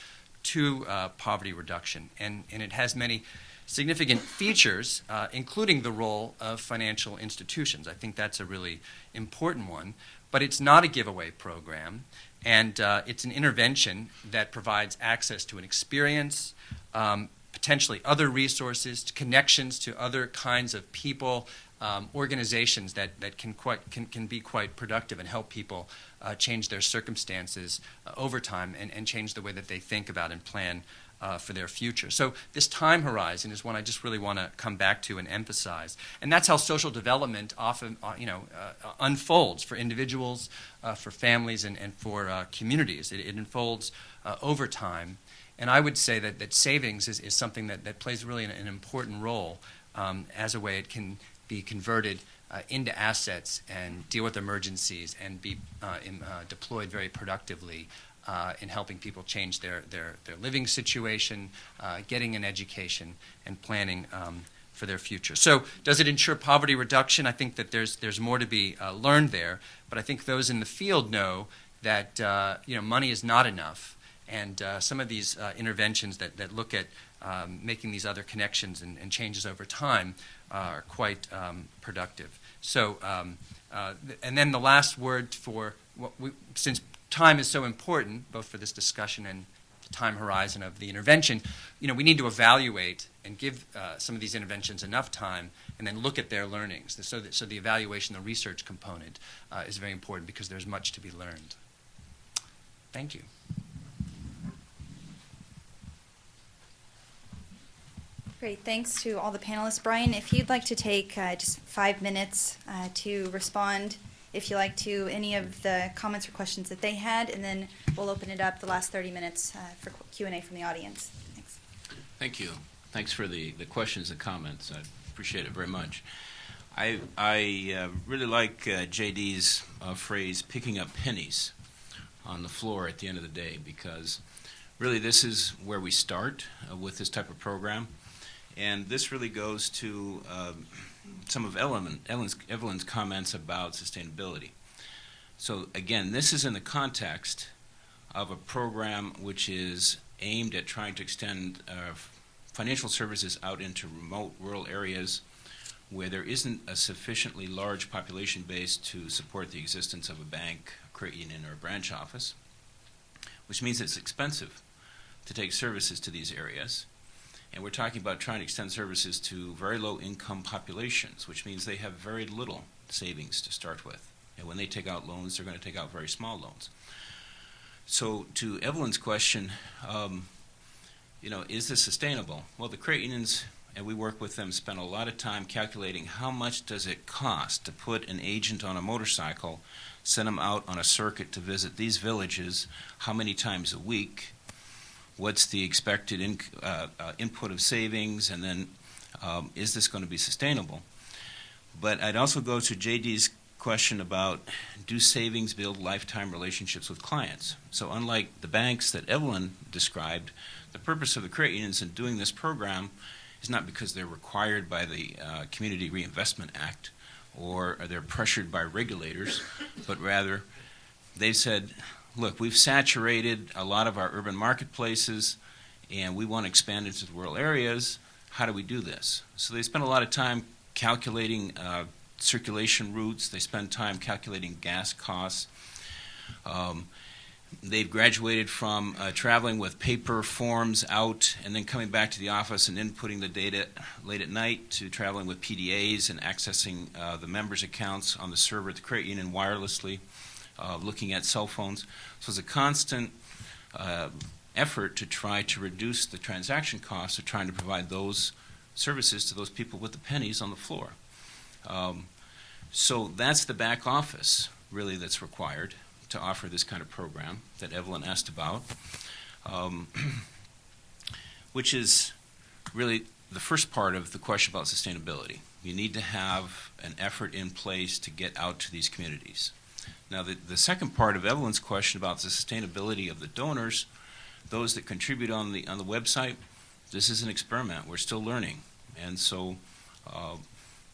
to poverty reduction. And it has many significant features, including the role of financial institutions. I think that's a really important one. But it's not a giveaway program, and it's an intervention that provides access to an experience, potentially other resources, connections to other kinds of people, organizations that can be quite productive and help people change their circumstances over time and change the way that they think about and plan for their future. So this time horizon is one I just really want to come back to and emphasize. And that's how social development often unfolds for individuals, for families, and for communities. It unfolds over time. And I would say that savings is something that plays really an important role as a way it can be converted into assets and deal with emergencies and be deployed very productively in helping people change their living situation, getting an education, and planning for their future. So does it ensure poverty reduction? I think that there's more to be learned there, but I think those in the field know that money is not enough, and some of these interventions that look at making these other connections and changes over time are quite productive. So, and then the last word for since time is so important, both for this discussion and the time horizon of the intervention, we need to evaluate and give some of these interventions enough time and then look at their learnings. So the evaluation, the research component is very important because there's much to be learned. Thank you. Great, thanks to all the panelists. Brian, if you'd like to take just 5 minutes to respond, if you like, to any of the comments or questions that they had, and then we'll open it up the last 30 minutes for Q&A from the audience. Thanks. Thank you. Thanks for the questions and comments. I appreciate it very much. I really like JD's phrase, picking up pennies on the floor at the end of the day, because really this is where we start with this type of program. And this really goes to some of Evelyn's comments about sustainability. So again, this is in the context of a program which is aimed at trying to extend financial services out into remote rural areas where there isn't a sufficiently large population base to support the existence of a bank, a credit union, or a branch office, which means it's expensive to take services to these areas. And we're talking about trying to extend services to very low-income populations, which means they have very little savings to start with. And when they take out loans, they're going to take out very small loans. So to Evelyn's question, is this sustainable? Well, the credit unions, and we work with them, spend a lot of time calculating how much does it cost to put an agent on a motorcycle, send them out on a circuit to visit these villages, how many times a week, what's the expected input of savings, and then is this going to be sustainable? But I'd also go to JD's question about, do savings build lifetime relationships with clients? So unlike the banks that Evelyn described, the purpose of the credit unions in doing this program is not because they're required by the Community Reinvestment Act or they're pressured by regulators, but rather they've said, look, we've saturated a lot of our urban marketplaces, and we want to expand into the rural areas. How do we do this? So they spend a lot of time calculating circulation routes. They spend time calculating gas costs. They've graduated from traveling with paper forms out and then coming back to the office and inputting the data late at night to traveling with PDAs and accessing the members' accounts on the server at the credit union wirelessly. Looking at cell phones. So it's a constant effort to try to reduce the transaction costs of trying to provide those services to those people with the pennies on the floor. So that's the back office, really, that's required to offer this kind of program that Evelyn asked about, which is really the first part of the question about sustainability. You need to have an effort in place to get out to these communities. Now, the second part of Evelyn's question about the sustainability of the donors, those that contribute on the website, this is an experiment. We're still learning. And so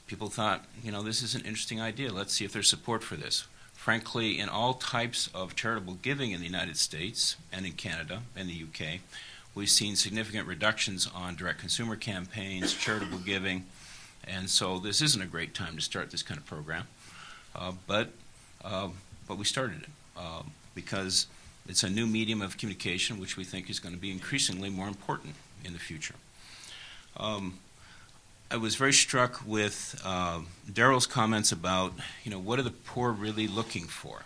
people thought, this is an interesting idea. Let's see if there's support for this. Frankly, in all types of charitable giving in the United States and in Canada and the UK, We've seen significant reductions on direct consumer campaigns, charitable giving, and so this isn't a great time to start this kind of program. But we started it because it's a new medium of communication, which we think is going to be increasingly more important in the future. I was very struck with Daryl's comments about, what are the poor really looking for?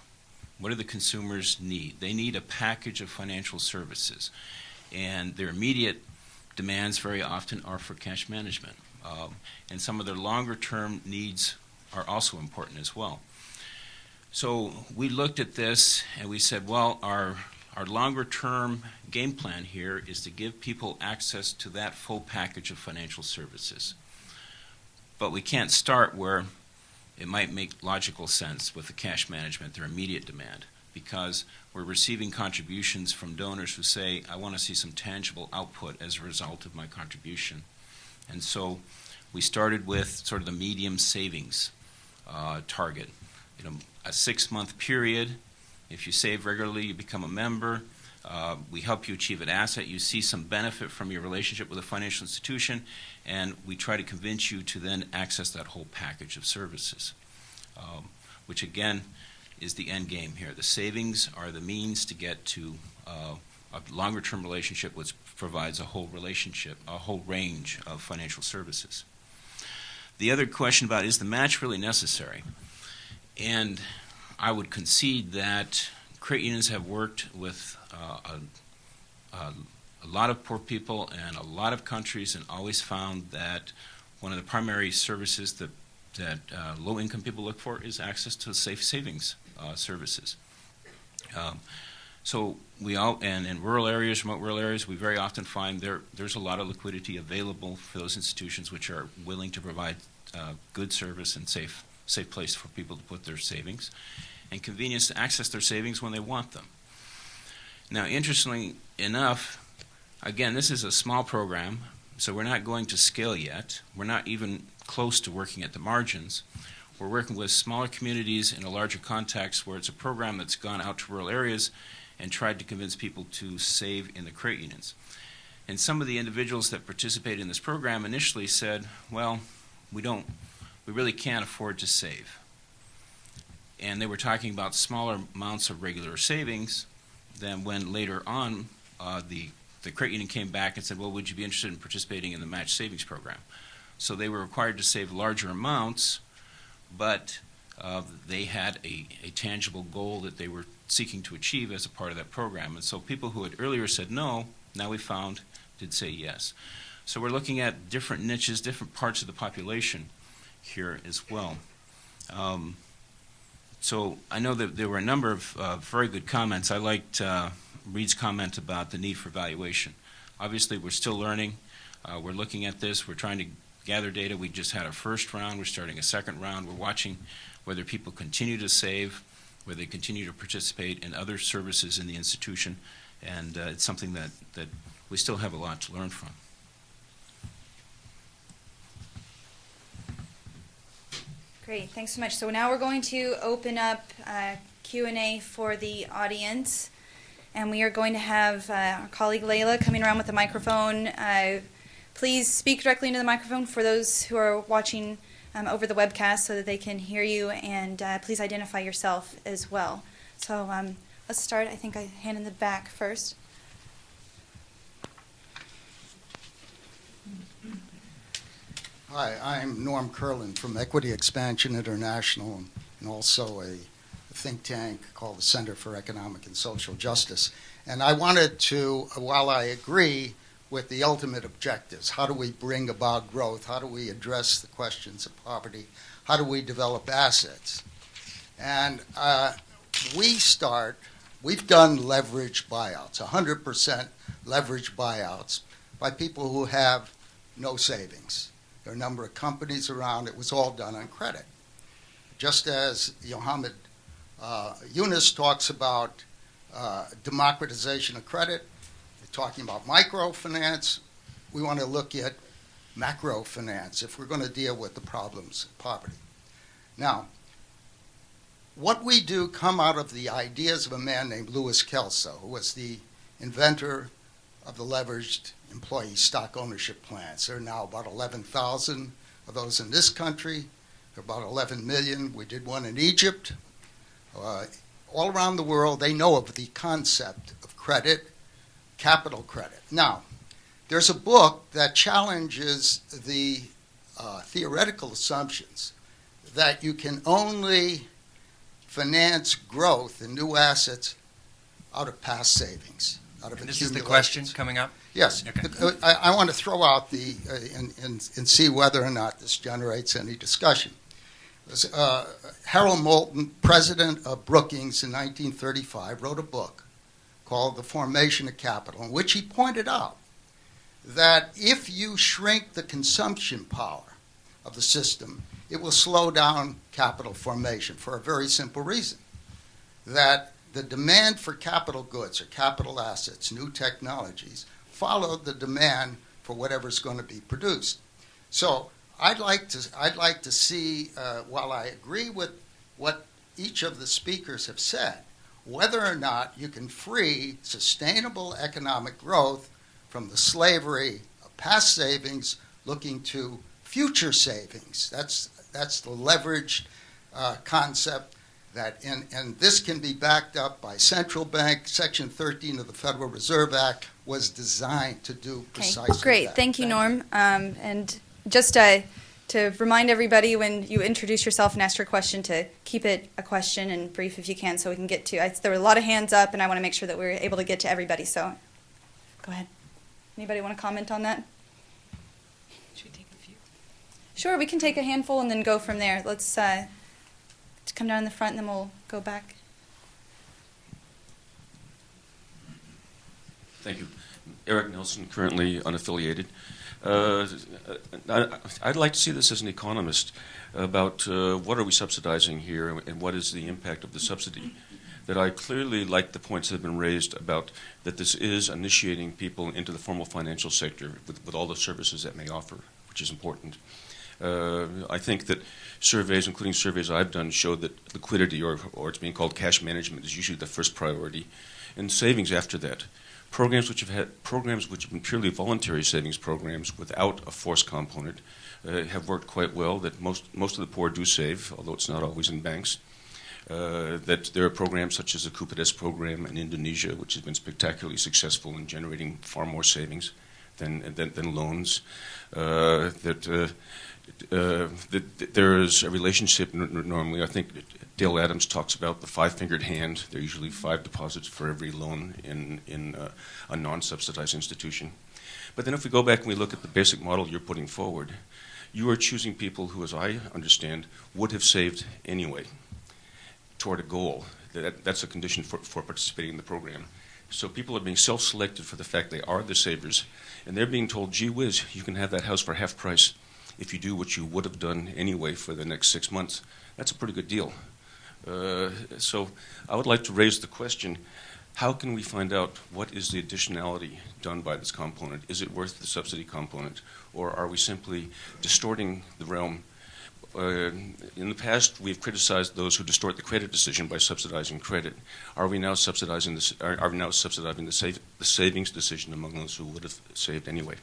What do the consumers need? They need a package of financial services, and their immediate demands very often are for cash management. And some of their longer-term needs are also important as well. So we looked at this and we said, well, our longer-term game plan here is to give people access to that full package of financial services. But we can't start where it might make logical sense with the cash management, their immediate demand, because we're receiving contributions from donors who say, I want to see some tangible output as a result of my contribution. And so we started with sort of the medium savings target. A 6-month period. If you save regularly, you become a member. We help you achieve an asset. You see some benefit from your relationship with a financial institution, and we try to convince you to then access that whole package of services, which again is the end game here. The savings are the means to get to a longer-term relationship which provides a whole range of financial services. The other question about, is the match really necessary? And I would concede that credit unions have worked with a lot of poor people and a lot of countries, and always found that one of the primary services that low-income people look for is access to safe savings services. So and in rural areas, remote rural areas, we very often find there's a lot of liquidity available for those institutions which are willing to provide good service and safe place for people to put their savings, and convenience to access their savings when they want them. Now, interestingly enough, again, this is a small program, so we're not going to scale yet. We're not even close to working at the margins. We're working with smaller communities in a larger context where it's a program that's gone out to rural areas and tried to convince people to save in the credit unions. And some of the individuals that participated in this program initially said, well, we really can't afford to save. And they were talking about smaller amounts of regular savings than when later on the credit union came back and said, well, would you be interested in participating in the match savings program? So they were required to save larger amounts, but they had a tangible goal that they were seeking to achieve as a part of that program. And so people who had earlier said no, now we found did say yes. So we're looking at different niches, different parts of the population here as well. So I know that there were a number of very good comments. I liked Reed's comment about the need for evaluation. Obviously, we're still learning. We're looking at this. We're trying to gather data. We just had a first round. We're starting a second round. We're watching whether people continue to save, whether they continue to participate in other services in the institution, and it's something that we still have a lot to learn from. Great, thanks so much. So now we're going to open up Q&A for the audience, and we are going to have our colleague Layla coming around with a microphone. Please speak directly into the microphone for those who are watching over the webcast so that they can hear you, and please identify yourself as well. So let's start. I think I hand in the back first. Hi, I'm Norm Curlin from Equity Expansion International, and also a think tank called the Center for Economic and Social Justice. And I wanted to, while I agree with the ultimate objectives, how do we bring about growth, how do we address the questions of poverty, how do we develop assets? And we've done leverage buyouts, 100% leverage buyouts by people who have no savings. There are a number of companies around. It was all done on credit. Just as Mohammed Yunus talks about democratization of credit, we're talking about microfinance. We want to look at macrofinance if we're going to deal with the problems of poverty. Now, what we do come out of the ideas of a man named Louis Kelso, who was the inventor of the leveraged employee stock ownership plans. There are now about 11,000 of those in this country. There are about 11 million. We did one in Egypt. All around the world, they know of the concept of credit, capital credit. Now, there's a book that challenges the theoretical assumptions that you can only finance growth in new assets out of past savings, out of And this is the accumulations. question coming up? Yes. Okay. I want to throw out and see whether or not this generates any discussion. Harold Moulton, president of Brookings in 1935, wrote a book called The Formation of Capital, in which he pointed out that if you shrink the consumption power of the system, it will slow down capital formation for a very simple reason, that the demand for capital goods or capital assets, new technologies, follow the demand for whatever's going to be produced. So I'd like to see, while I agree with what each of the speakers have said, whether or not you can free sustainable economic growth from the slavery of past savings looking to future savings. That's the leveraged concept. And this can be backed up by central bank. Section 13 of the Federal Reserve Act was designed to do precisely Great. that. Thank you, Norm. And just to remind everybody when you introduce yourself and ask your question to keep it a question and brief if you can so we can get to there were a lot of hands up and I want to make sure that we're able to get to everybody. So go ahead. Anybody want to comment on that? Should we take a few? Sure, we can take a handful and then go from there. Let's come down in the front and then we'll go back. Thank you. Eric Nelson, currently unaffiliated. I'd like to see this as an economist about what are we subsidizing here and what is the impact of the subsidy. That I clearly like the points that have been raised about that this is initiating people into the formal financial sector with all the services that may offer, which is important. I think that surveys, including surveys I've done, show that liquidity, or it's being called cash management, is usually the first priority, and savings after that. Programs which have been purely voluntary savings programs without a forced component have worked quite well. That most of the poor do save, although it's not always in banks. That there are programs such as the Kupedes program in Indonesia, which has been spectacularly successful in generating far more savings than loans. That there is a relationship normally. I think Dale Adams talks about the five-fingered hand. There are usually 5 deposits for every loan in a non-subsidized institution. But then if we go back and we look at the basic model you're putting forward, you are choosing people who, as I understand, would have saved anyway toward a goal. That's a condition for participating in the program. So people are being self-selected for the fact they are the savers, and they're being told, gee whiz, you can have that house for half price if you do what you would have done anyway for the next 6 months. That's a pretty good deal. So I would like to raise the question, how can we find out what is the additionality done by this component? Is it worth the subsidy component, or are we simply distorting the realm? In the past, we've criticized those who distort the credit decision by subsidizing credit. Are we now subsidizing the savings decision among those who would have saved anyway?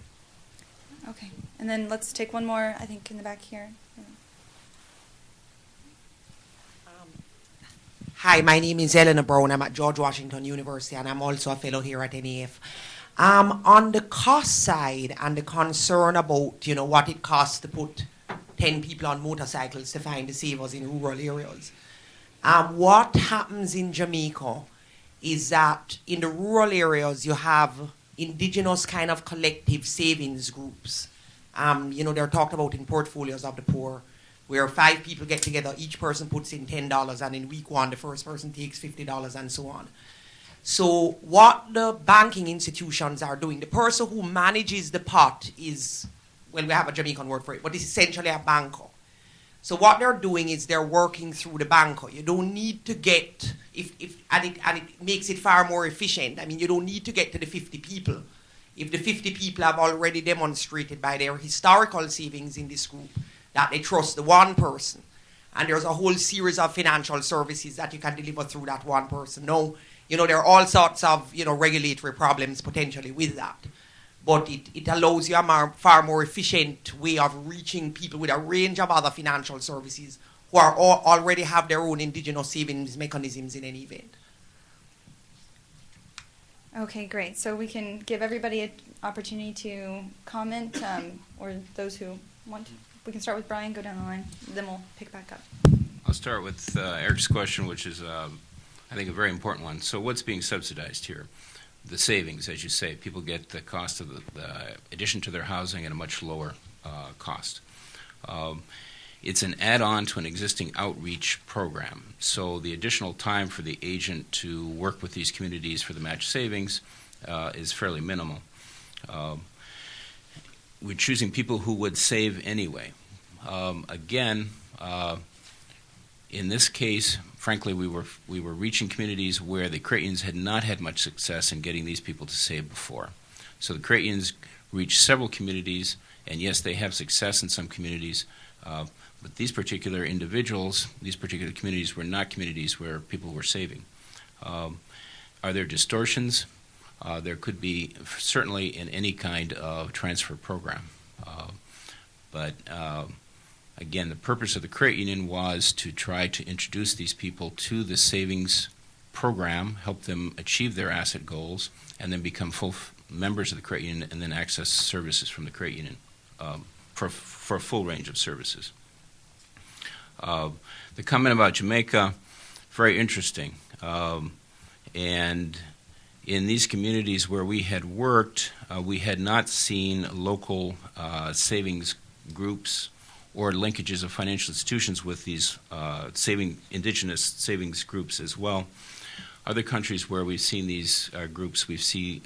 Okay. And then let's take one more, I think, in the back here. Hi, my name is Eleanor Brown. I'm at George Washington University, and I'm also a fellow here at NAF. On the cost side and the concern about, what it costs to put 10 people on motorcycles to find the savers in rural areas, what happens in Jamaica is that in the rural areas you have indigenous kind of collective savings groups. They're talked about in portfolios of the poor, where 5 people get together, each person puts in $10, and in week 1, the first person takes $50, and so on. So what the banking institutions are doing, the person who manages the pot is, well, we have a Jamaican word for it, but it's essentially a banker. So what they're doing is they're working through the banker. You don't need to get, and it makes it far more efficient. I mean, you don't need to get to the 50 people. If the 50 people have already demonstrated by their historical savings in this group that they trust the one person, and there's a whole series of financial services that you can deliver through that one person. Now, There are all sorts of, regulatory problems potentially with that. But it allows you a far more efficient way of reaching people with a range of other financial services who are already have their own indigenous savings mechanisms in any event. Okay, great. So we can give everybody an opportunity to comment, or those who want to. We can start with Brian, go down the line, then we'll pick back up. I'll start with Eric's question, which is, I think, a very important one. So what's being subsidized here? The savings, as you say. People get the cost of the addition to their housing at a much lower cost. It's an add-on to an existing outreach program. So the additional time for the agent to work with these communities for the match savings is fairly minimal. We're choosing people who would save anyway. Again, in this case, frankly, we were reaching communities where the Creighton's had not had much success in getting these people to save before. So the Creighton's reached several communities, and yes, they have success in some communities, but these particular individuals, these particular communities were not communities where people were saving. Are there distortions? There could be, certainly in any kind of transfer program. But again, the purpose of the credit union was to try to introduce these people to the savings program, help them achieve their asset goals, and then become full members of the credit union and then access services from the credit union for a full range of services. The comment about Jamaica, very interesting. And in these communities where we had worked, we had not seen local savings groups or linkages of financial institutions with these indigenous savings groups as well. Other countries where we've seen these groups, we've seen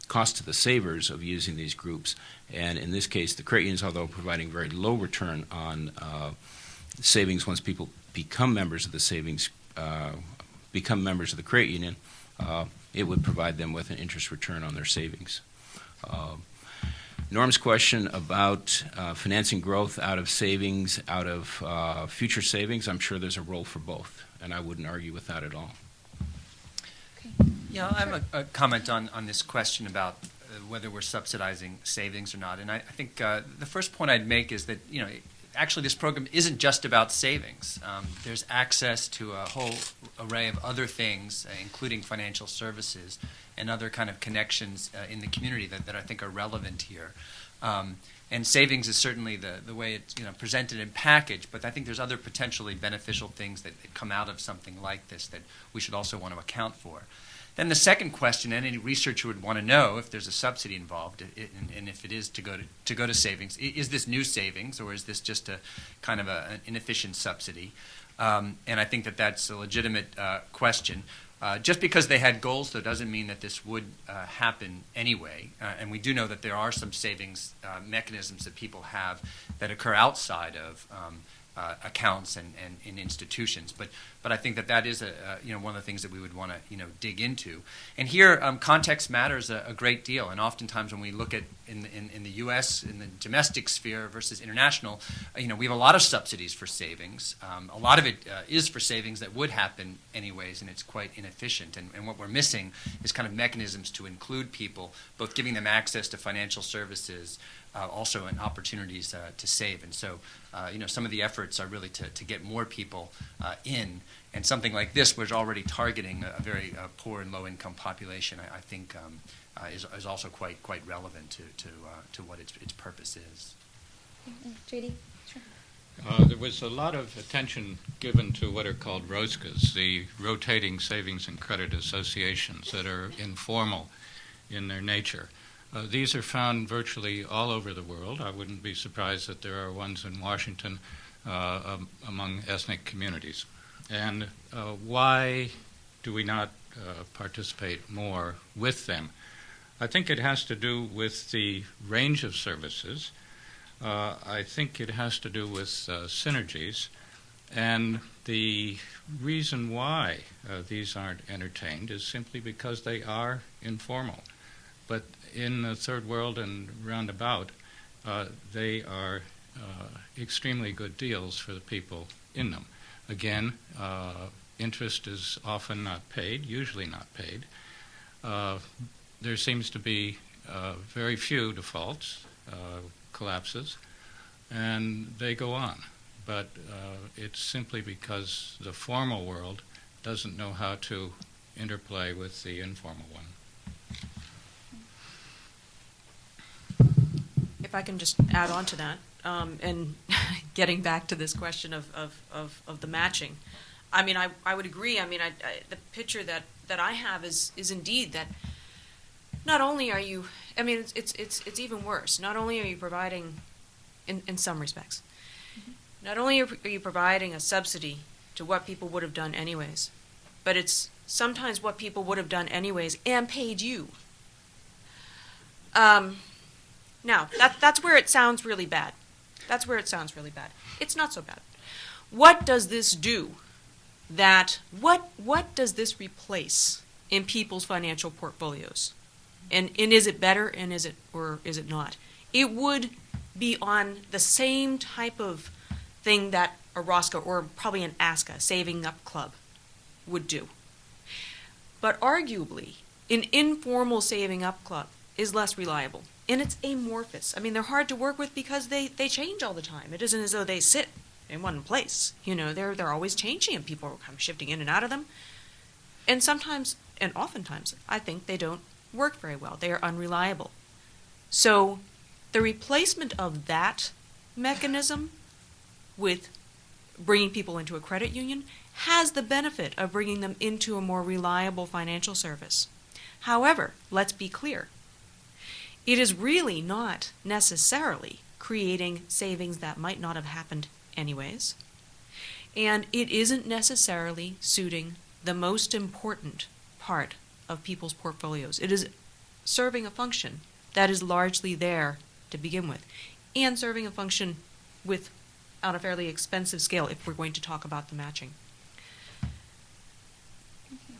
cost to the savers of using these groups. And in this case, the credit unions, although providing very low return on savings once people become members of the savings, become members of the credit union, it would provide them with an interest return on their savings. Norm's question about financing growth out of savings, out of future savings, I'm sure there's a role for both, and I wouldn't argue with that at all. Yeah, I have a comment on this question about whether we're subsidizing savings or not. And I think the first point I'd make is that, actually this program isn't just about savings. There's access to a whole array of other things, including financial services and other kind of connections in the community that I think are relevant here. And savings is certainly the way it's presented and packaged, but I think there's other potentially beneficial things that come out of something like this that we should also want to account for. Then the second question, and any researcher would want to know if there's a subsidy involved, and if it is to go to savings, is this new savings or is this just a kind of an inefficient subsidy? And I think that's a legitimate question. Just because they had goals, though, doesn't mean that this would happen anyway. And we do know that there are some savings mechanisms that people have that occur outside of accounts and in institutions. But I think that is one of the things that we would want to dig into. And here, context matters a great deal. And oftentimes when we look at in the U.S. in the domestic sphere versus international, we have a lot of subsidies for savings. A lot of it is for savings that would happen anyways, and it's quite inefficient. And what we're missing is kind of mechanisms to include people, both giving them access to financial services, also in opportunities to save. And so, some of the efforts are really to get more people in. And something like this, which is already targeting a very poor and low-income population, I think is also quite relevant to what its purpose is. JD? Sure. There was a lot of attention given to what are called ROSCAs, the rotating savings and credit associations that are informal in their nature. These are found virtually all over the world. I wouldn't be surprised that there are ones in Washington among ethnic communities. And why do we not participate more with them? I think it has to do with the range of services. I think it has to do with synergies. And the reason why these aren't entertained is simply because they are informal. But in the third world and roundabout, they are extremely good deals for the people in them. Again, interest is often not paid, usually not paid. There seems to be very few defaults, collapses, and they go on. But it's simply because the formal world doesn't know how to interplay with the informal one. If I can just add on to that, and getting back to this question of the matching, I mean, I would agree. I mean, the picture that I have is indeed that not only are you, I mean, it's even worse. Not only are you providing, in some respects, not only are you providing a subsidy to what people would have done anyways, but it's sometimes what people would have done anyways and paid you. Now, that's where it sounds really bad. That's where it sounds really bad. It's not so bad. What does this do? What does this replace in people's financial portfolios? And is it better, and is it not? It would be on the same type of thing that a ROSCA or probably an ASCA, Saving Up Club, would do. But arguably, an informal Saving Up Club is less reliable. And it's amorphous. I mean, they're hard to work with because they change all the time. It isn't as though they sit in one place. You know, they're always changing, and people are kind of shifting in and out of them. And sometimes, and oftentimes, I think they don't work very well. They are unreliable. So the replacement of that mechanism with bringing people into a credit union has the benefit of bringing them into a more reliable financial service. However, let's be clear. It is really not necessarily creating savings that might not have happened anyways. And it isn't necessarily suiting the most important part of people's portfolios. It is serving a function that is largely there to begin with, and serving a function on a fairly expensive scale if we're going to talk about the matching.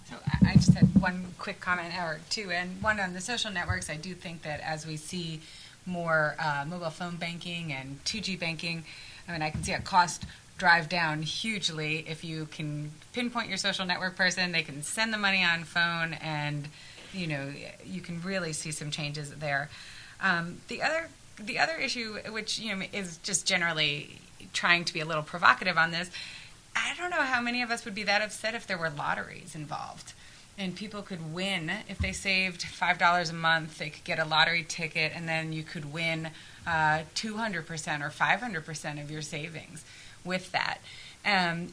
So I just had one quick comment or two, and one on the social networks. I do think that as we see more mobile phone banking and 2G banking, I mean, I can see a cost drive down hugely if you can pinpoint your social network person. They can send the money on phone, and you know, you can really see some changes there. The other issue, which you know is just generally trying to be a little provocative on this. I don't know how many of us would be that upset if there were lotteries involved and people could win. If they saved $5 a month, they could get a lottery ticket, and then you could win 200% or 500% of your savings with that. And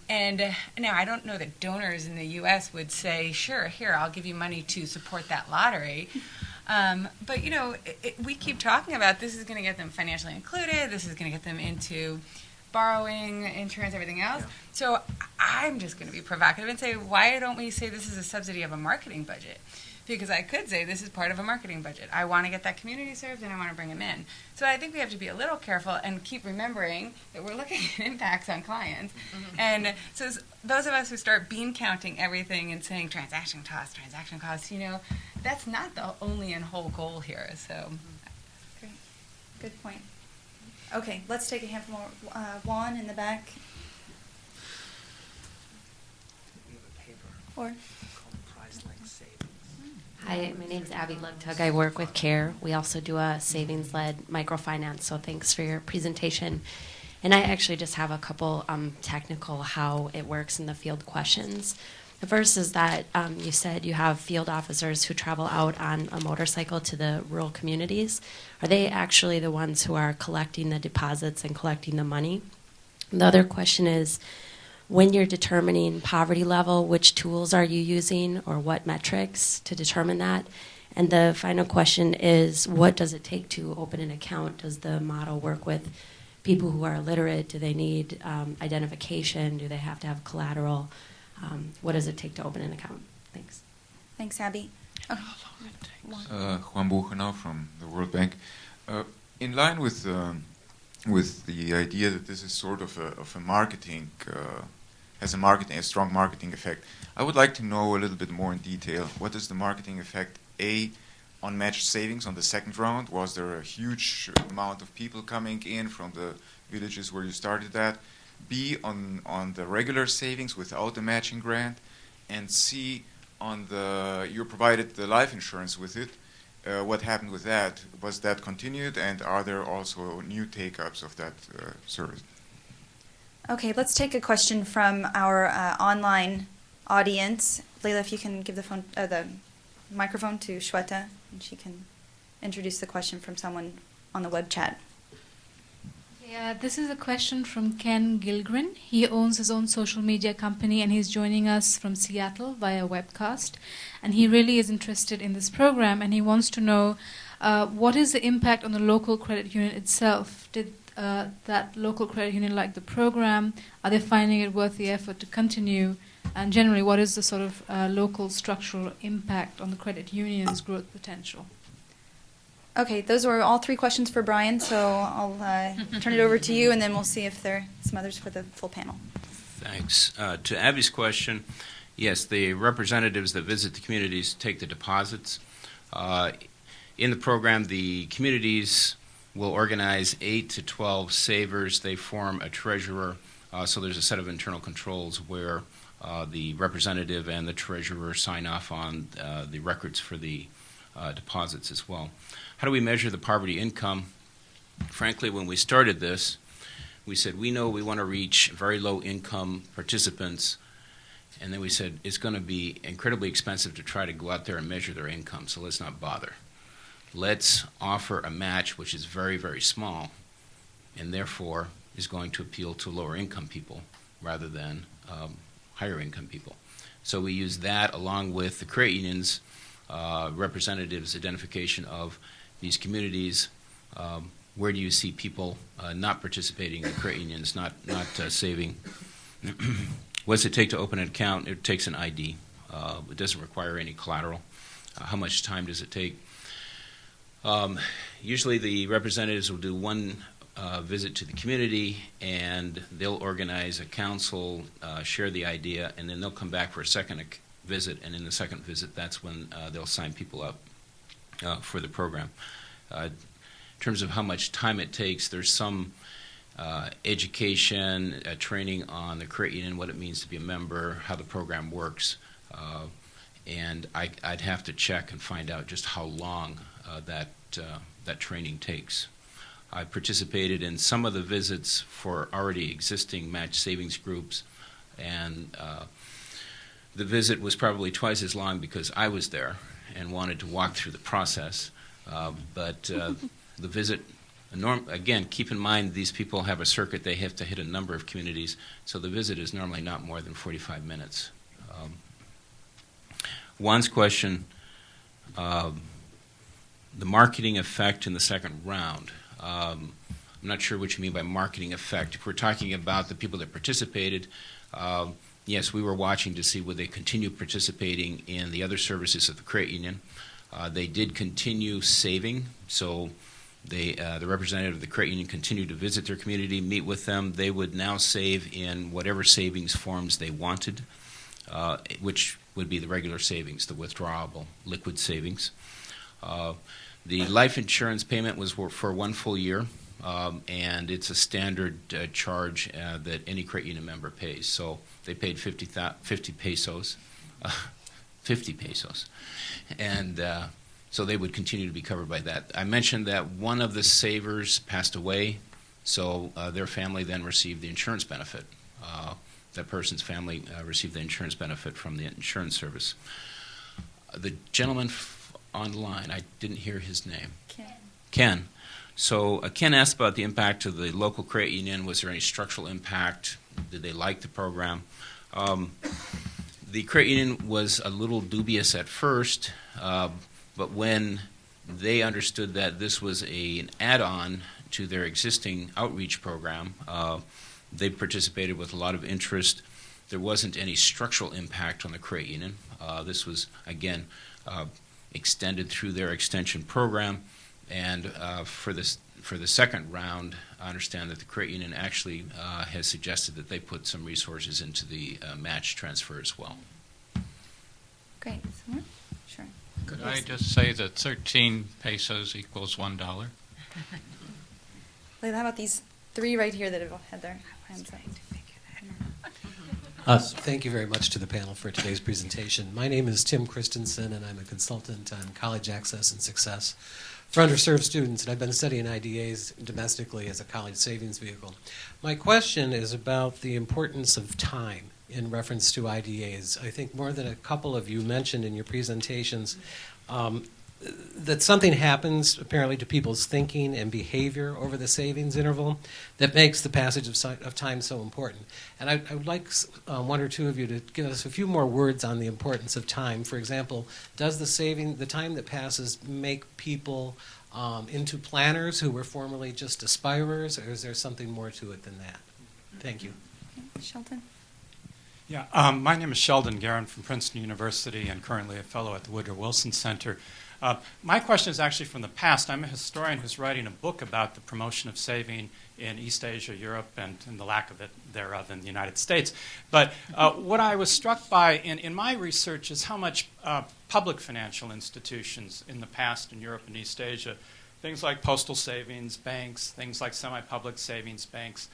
now I don't know that donors in the U.S. would say, sure, here, I'll give you money to support that lottery. But, you know, we keep talking about this is going to get them financially included, this is going to get them into borrowing, insurance, everything else. Yeah. So I'm just going to be provocative and say, why don't we say this is a subsidy of a marketing budget? Because I could say this is part of a marketing budget. I want to get that community served, and I want to bring them in. So I think we have to be a little careful and keep remembering that we're looking at impacts on clients. Mm-hmm. And so those of us who start bean counting everything and saying transaction costs, you know, that's not the only and whole goal here. So, great. Good point. Okay, let's take a handful more. Juan in the back. Or Hi, my name is Abby Lugtug. I work with CARE. We also do a savings-led microfinance, so thanks for your presentation. And I actually just have a couple technical how it works in the field questions. The first is that you said you have field officers who travel out on a motorcycle to the rural communities. Are they actually the ones who are collecting the deposits and collecting the money? And the other question is, when you're determining poverty level, which tools are you using or what metrics to determine that? And the final question is, what does it take to open an account? Does the model work with people who are illiterate? Do they need identification? Do they have to have collateral? What does it take to open an account? Thanks. Thanks, Abby. Oh. Juan Buchenau from the World Bank. In line with the idea that this is sort of a marketing, has a strong marketing effect, I would like to know a little bit more in detail. What is the marketing effect, A, on matched savings on the second round? Was there a huge amount of people coming in from the villages where you started that? B, on the regular savings without the matching grant, and C, on the, you provided the life insurance with it. What happened with that? Was that continued, and are there also new take-ups of that service? Okay, let's take a question from our online audience. Leila, if you can give the microphone to Shweta, and she can introduce the question from someone on the web chat. Yeah, this is a question from Ken Gilgren. He owns his own social media company, and he's joining us from Seattle via webcast. And he really is interested in this program, and he wants to know what is the impact on the local credit union itself? Did that local credit union like the program? Are they finding it worth the effort to continue? And generally, what is the sort of local structural impact on the credit union's growth potential? Okay, those were all three questions for Brian, so I'll turn it over to you, and then we'll see if there are some others for the full panel. Thanks. To Abby's question, yes, the representatives that visit the communities take the deposits. In the program, the communities will organize 8 to 12 savers. They form a treasurer, so there's a set of internal controls where the representative and the treasurer sign off on the records for the deposits as well. How do we measure the poverty income? Frankly, when we started this, we said we know we want to reach very low income participants, and then we said it's going to be incredibly expensive to try to go out there and measure their income, so let's not bother. Let's offer a match which is very, very small, and therefore is going to appeal to lower income people rather than higher income people. So we use that along with the credit unions representatives' identification of these communities. Where do you see people not participating in credit unions, not saving? What does it take to open an account? It takes an ID. It doesn't require any collateral. How much time does it take? Usually the representatives will do one visit to the community, and they'll organize a council, share the idea, and then they'll come back for a second visit, and in the second visit, that's when they'll sign people up for the program. In terms of how much time it takes, there's some education, training on the credit union, what it means to be a member, how the program works, and I'd have to check and find out just how long that training takes. I participated in some of the visits for already existing match savings groups, and the visit was probably twice as long because I was there and wanted to walk through the process. But the visit, again, keep in mind these people have a circuit. They have to hit a number of communities, so the visit is normally not more than 45 minutes. Juan's question, the marketing effect in the second round. I'm not sure what you mean by marketing effect. If we're talking about the people that participated, yes, we were watching to see would they continue participating in the other services of the credit union. They did continue saving, so the representative of the credit union continued to visit their community, meet with them. They would now save in whatever savings forms they wanted, which would be the regular savings, the withdrawable liquid savings. The life insurance payment was for 1 full year, and it's a standard charge that any credit union member pays. So they paid 50 pesos, 50 pesos, and so they would continue to be covered by that. I mentioned that one of the savers passed away, so their family then received the insurance benefit. That person's family received the insurance benefit from the insurance service. The gentleman online, I didn't hear his name. Ken. So Ken asked about the impact of the local credit union. Was there any structural impact? Did they like the program? The credit union was a little dubious at first, but when they understood that this was an add-on to their existing outreach program, they participated with a lot of interest. There wasn't any structural impact on the credit union. This was, again, extended through their extension program, and for the second round, I understand that the credit union actually has suggested that they put some resources into the match transfer as well. Great. Someone? Sure. Could I just say that 13 pesos equals $1? Leila, how about these three right here that have had their hands up? Thank you very much to the panel for today's presentation. My name is Tim Christensen, and I'm a consultant on college access and success for underserved students, and I've been studying IDAs domestically as a college savings vehicle. My question is about the importance of time in reference to IDAs. I think more than a couple of you mentioned in your presentations that something happens apparently to people's thinking and behavior over the savings interval that makes the passage of time so important. And I would like one or two of you to give us a few more words on the importance of time. For example, does the time that passes make people into planners who were formerly just aspirers, or is there something more to it than that? Thank you. Okay. Sheldon? Yeah, my name is Sheldon Guerin from Princeton University and currently a fellow at the Woodrow Wilson Center. My question is actually from the past. I'm a historian who's writing a book about the promotion of saving in East Asia, Europe, and the lack of it thereof in the United States. But what I was struck by in my research is how much public financial institutions in the past in Europe and East Asia, things like postal savings banks, things like semi-public savings banks,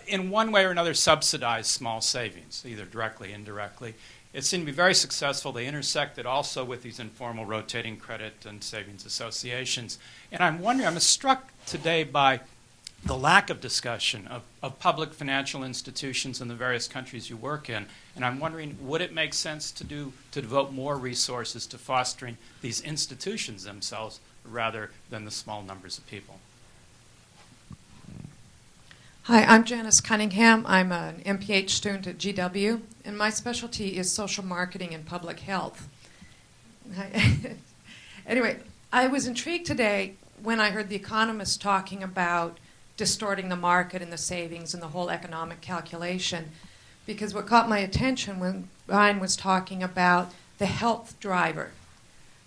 in one way or another subsidize small savings, either directly or indirectly. It seemed to be very successful. They intersected also with these informal rotating credit and savings associations. And I'm wondering, I'm struck today by the lack of discussion of public financial institutions in the various countries you work in. And I'm wondering, would it make sense to devote more resources to fostering these institutions themselves rather than the small numbers of people? Hi, I'm Janice Cunningham. I'm an MPH student at GW, and my specialty is social marketing and public health. Anyway, I was intrigued today when I heard the economists talking about distorting the market and the savings and the whole economic calculation, because what caught my attention when Brian was talking about the health driver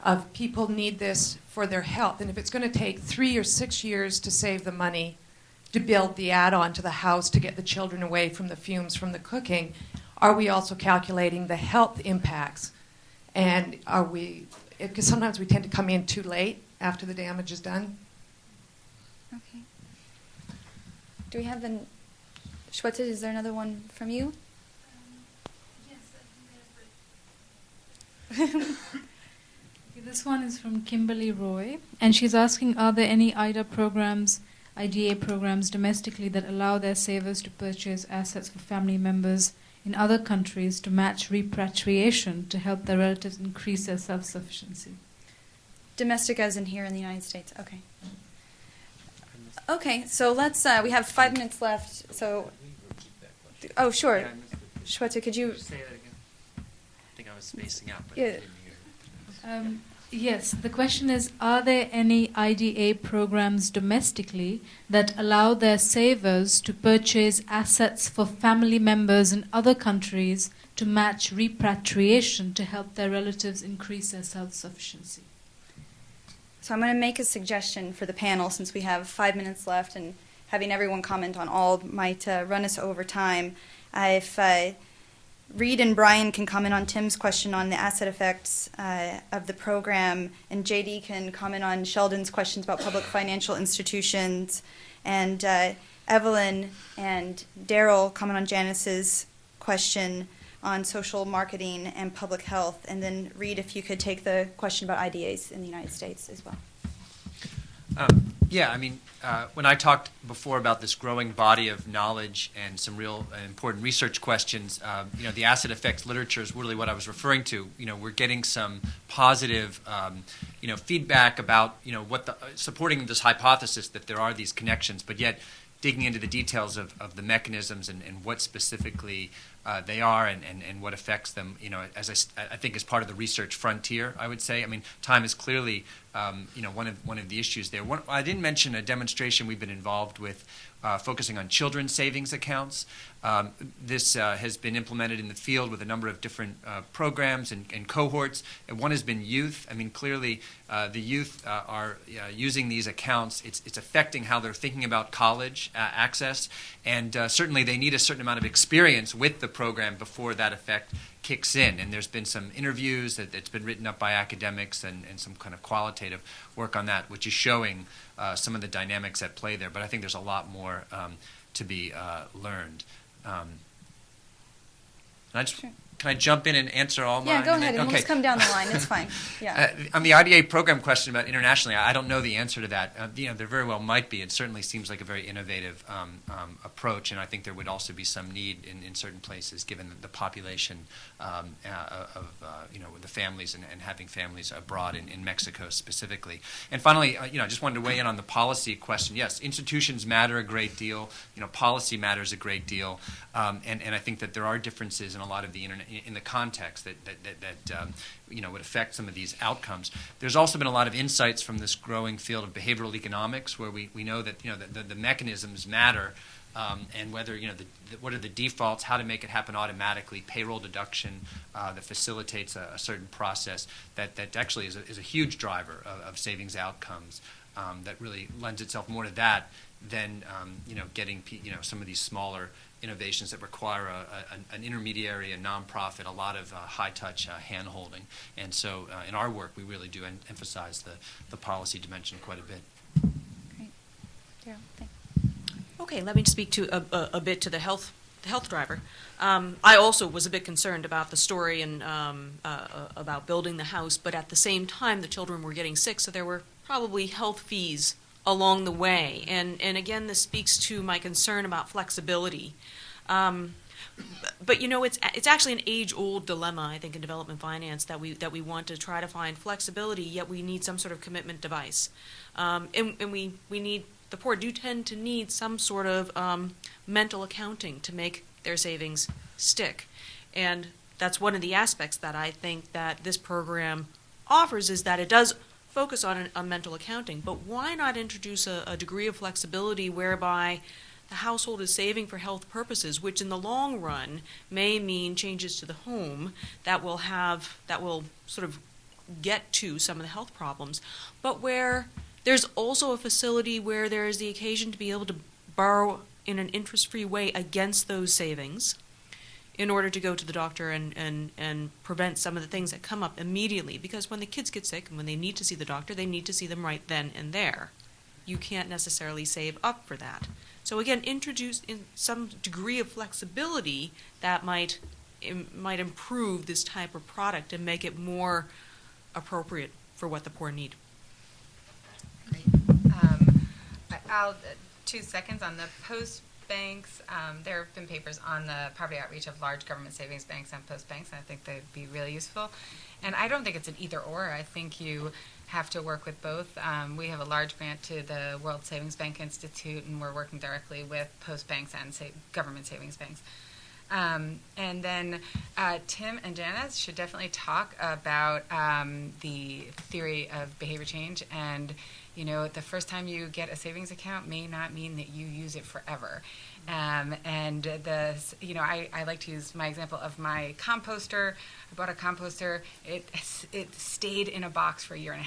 of people need this for their health, and if it's going to take 3 or 6 years to save the money to build the add-on to the house to get the children away from the fumes from the cooking, are we also calculating the health impacts? And are we, because sometimes we tend to come in too late after the damage is done. Okay. Do we have an, Shweta, is there another one from you? Yes, this one is from Kimberly Roy, and she's asking, are there any IDA programs domestically that allow their savers to purchase assets for family members in other countries to match repatriation to help their relatives increase their self-sufficiency? Domestic as in here in the United States. Okay. Okay, so let's, we have 5 minutes left, so, oh, sure. Shweta, could you? Say that again. I think I was spacing out, but Yeah. I didn't hear. Yes, the question is, are there any IDA programs domestically that allow their savers to purchase assets for family members in other countries to match repatriation to help their relatives increase their self-sufficiency? So I'm going to make a suggestion for the panel since we have 5 minutes left and having everyone comment on all might run us over time. If Reed and Brian can comment on Tim's question on the asset effects of the program, and JD can comment on Sheldon's questions about public financial institutions, and Evelyn and Daryl comment on Janice's question on social marketing and public health, and then Reed, if you could take the question about IDAs in the United States as well. Yeah, I mean, when I talked before about this growing body of knowledge and some real important research questions, the asset effects literature is really what I was referring to. We're getting some positive, feedback about, supporting this hypothesis that there are these connections, but yet digging into the details of the mechanisms and what specifically they are and what affects them, as I think is part of the research frontier, I would say. I mean, time is clearly, one of the issues there. I didn't mention a demonstration we've been involved with focusing on children's savings accounts. This has been implemented in the field with a number of different programs and cohorts. And one has been youth. I mean, clearly the youth are using these accounts. It's affecting how they're thinking about college access. And certainly they need a certain amount of experience with the program before that effect kicks in. And there's been some interviews that's been written up by academics and some kind of qualitative work on that, which is showing some of the dynamics at play there. But I think there's a lot more to be learned. And Sure. can I jump in and answer all my? Yeah, go ahead. And Okay. we'll just come down the line. It's fine. Yeah. On the IDA program question about internationally, I don't know the answer to that. There very well might be. It certainly seems like a very innovative approach, and I think there would also be some need in certain places, given the population of the families and having families abroad in Mexico specifically. And finally, I just wanted to weigh in on the policy question. Yes, institutions matter a great deal. Policy matters a great deal, and I think that there are differences in a lot of the in the context that would affect some of these outcomes. There's also been a lot of insights from this growing field of behavioral economics, where we know that the mechanisms matter, and whether what are the defaults, how to make it happen automatically, payroll deduction that facilitates a certain process that actually is a huge driver of savings outcomes, that really lends itself more to that than getting some of these smaller innovations that require an intermediary, a nonprofit, a lot of high-touch hand-holding. And so in our work, we really do emphasize the policy dimension quite a bit. Great. Daryl, thanks. Okay, let me speak to a bit to the health driver. I also was a bit concerned about the story and about building the house, but at the same time, the children were getting sick, so there were probably health fees along the way. And again, this speaks to my concern about flexibility. But it's actually an age-old dilemma, I think, in development finance, that we want to try to find flexibility, yet we need some sort of commitment device. And we need, the poor do tend to need some sort of mental accounting to make their savings stick. And that's one of the aspects that I think that this program offers, is that it does focus on mental accounting, but why not introduce a degree of flexibility whereby the household is saving for health purposes, which in the long run may mean changes to the home that will sort of get to some of the health problems, but where there's also a facility where there is the occasion to be able to borrow in an interest-free way against those savings in order to go to the doctor and prevent some of the things that come up immediately. Because when the kids get sick and when they need to see the doctor, they need to see them right then and there. You can't necessarily save up for that. So again, introduce in some degree of flexibility that might improve this type of product and make it more appropriate for what the poor need. Great. I'll 2 seconds on the post banks. There have been papers on the poverty outreach of large government savings banks and post banks, and I think they'd be really useful. And I don't think it's an either or. I think you have to work with both. We have a large grant to the World Savings Bank Institute, and we're working directly with post banks and government savings banks. And then Tim and Janice should definitely talk about the theory of behavior change. And the first time you get a savings account may not mean that you use it forever. I like to use my example of my composter. I bought a composter. It stayed in a box for 1.5 years,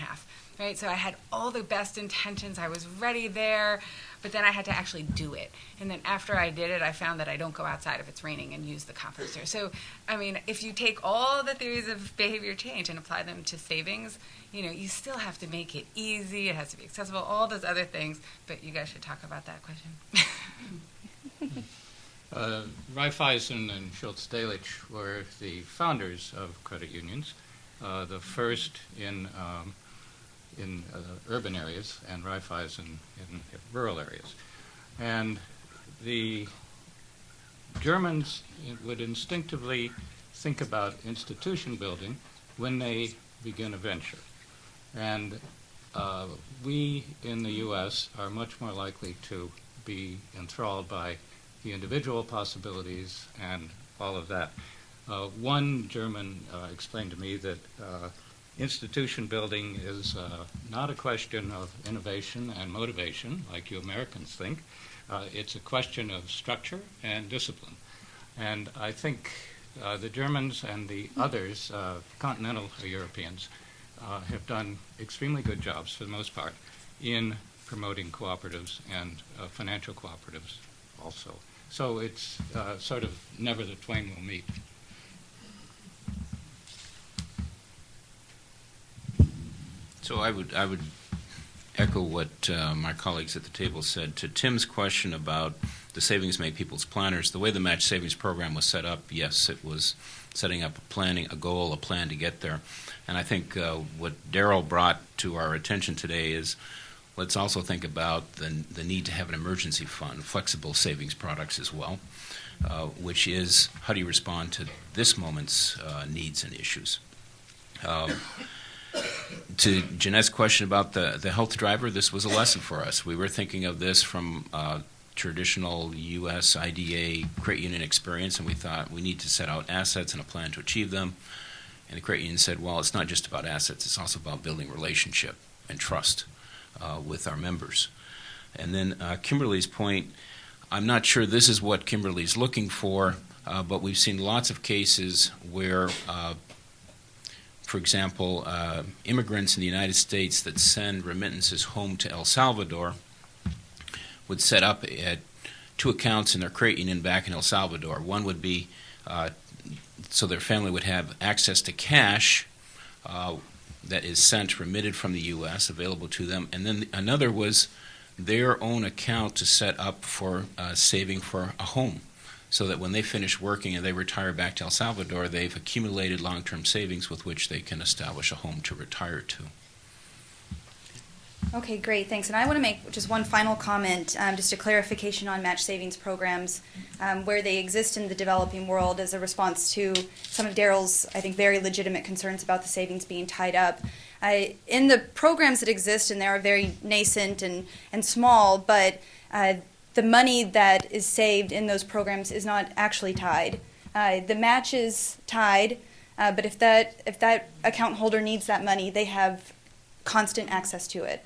right? So I had all the best intentions. I was ready there, but then I had to actually do it. And then after I did it, I found that I don't go outside if it's raining and use the composter. So, if you take all the theories of behavior change and apply them to savings, you still have to make it easy. It has to be accessible, all those other things. But you guys should talk about that question. Raiffeisen and Schultz-Delitzsch were the founders of credit unions, the first in urban areas, and Raiffeisen in rural areas. And the Germans would instinctively think about institution building when they begin a venture. And we in the U.S. are much more likely to be enthralled by the individual possibilities and all of that. One German explained to me that institution building is not a question of innovation and motivation, like you Americans think. It's a question of structure and discipline. And I think the Germans and the others, continental Europeans, have done extremely good jobs, for the most part, in promoting cooperatives and financial cooperatives also. So it's sort of never the twain will meet. So I would echo what my colleagues at the table said. To Tim's question about the savings made people's planners. The way the match savings program was set up, yes, it was setting up a goal, a plan to get there. And I think what Daryl brought to our attention today is let's also think about the need to have an emergency fund, flexible savings products as well, which is how do you respond to this moment's needs and issues. To Jeanette's question about the health driver, this was a lesson for us. We were thinking of this from traditional U.S. IDA credit union experience, and we thought we need to set out assets and a plan to achieve them. And the credit union said, well, it's not just about assets, it's also about building relationship and trust with our members. And then Kimberly's point, I'm not sure this is what Kimberly's looking for, but we've seen lots of cases where for example, immigrants in the United States that send remittances home to El Salvador would set up at 2 accounts in their credit union back in El Salvador. One would be so their family would have access to cash that is sent, remitted from the U.S., available to them. And then another was their own account to set up for saving for a home, so that when they finish working and they retire back to El Salvador, they've accumulated long-term savings with which they can establish a home to retire to. Okay, great, thanks. And I want to make just one final comment, just a clarification on match savings programs, where they exist in the developing world as a response to some of Daryl's, I think, very legitimate concerns about the savings being tied up. In the programs that exist, and they are very nascent and small, but the money that is saved in those programs is not actually tied. The match is tied, but if that account holder needs that money, they have constant access to it.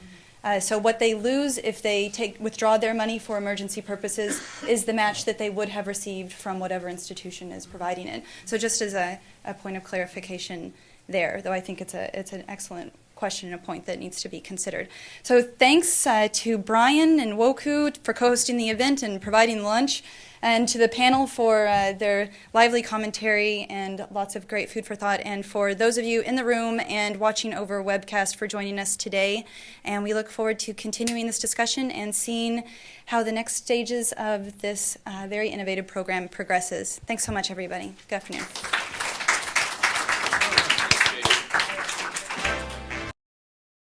So what they lose if they withdraw their money for emergency purposes is the match that they would have received from whatever institution is providing it. So just as a point of clarification there, though I think it's an excellent question and a point that needs to be considered. So thanks to Brian and Woku for co-hosting the event and providing lunch, and to the panel for their lively commentary and lots of great food for thought, and for those of you in the room and watching over webcast for joining us today. And we look forward to continuing this discussion and seeing how the next stages of this very innovative program progresses. Thanks so much, everybody. Good afternoon.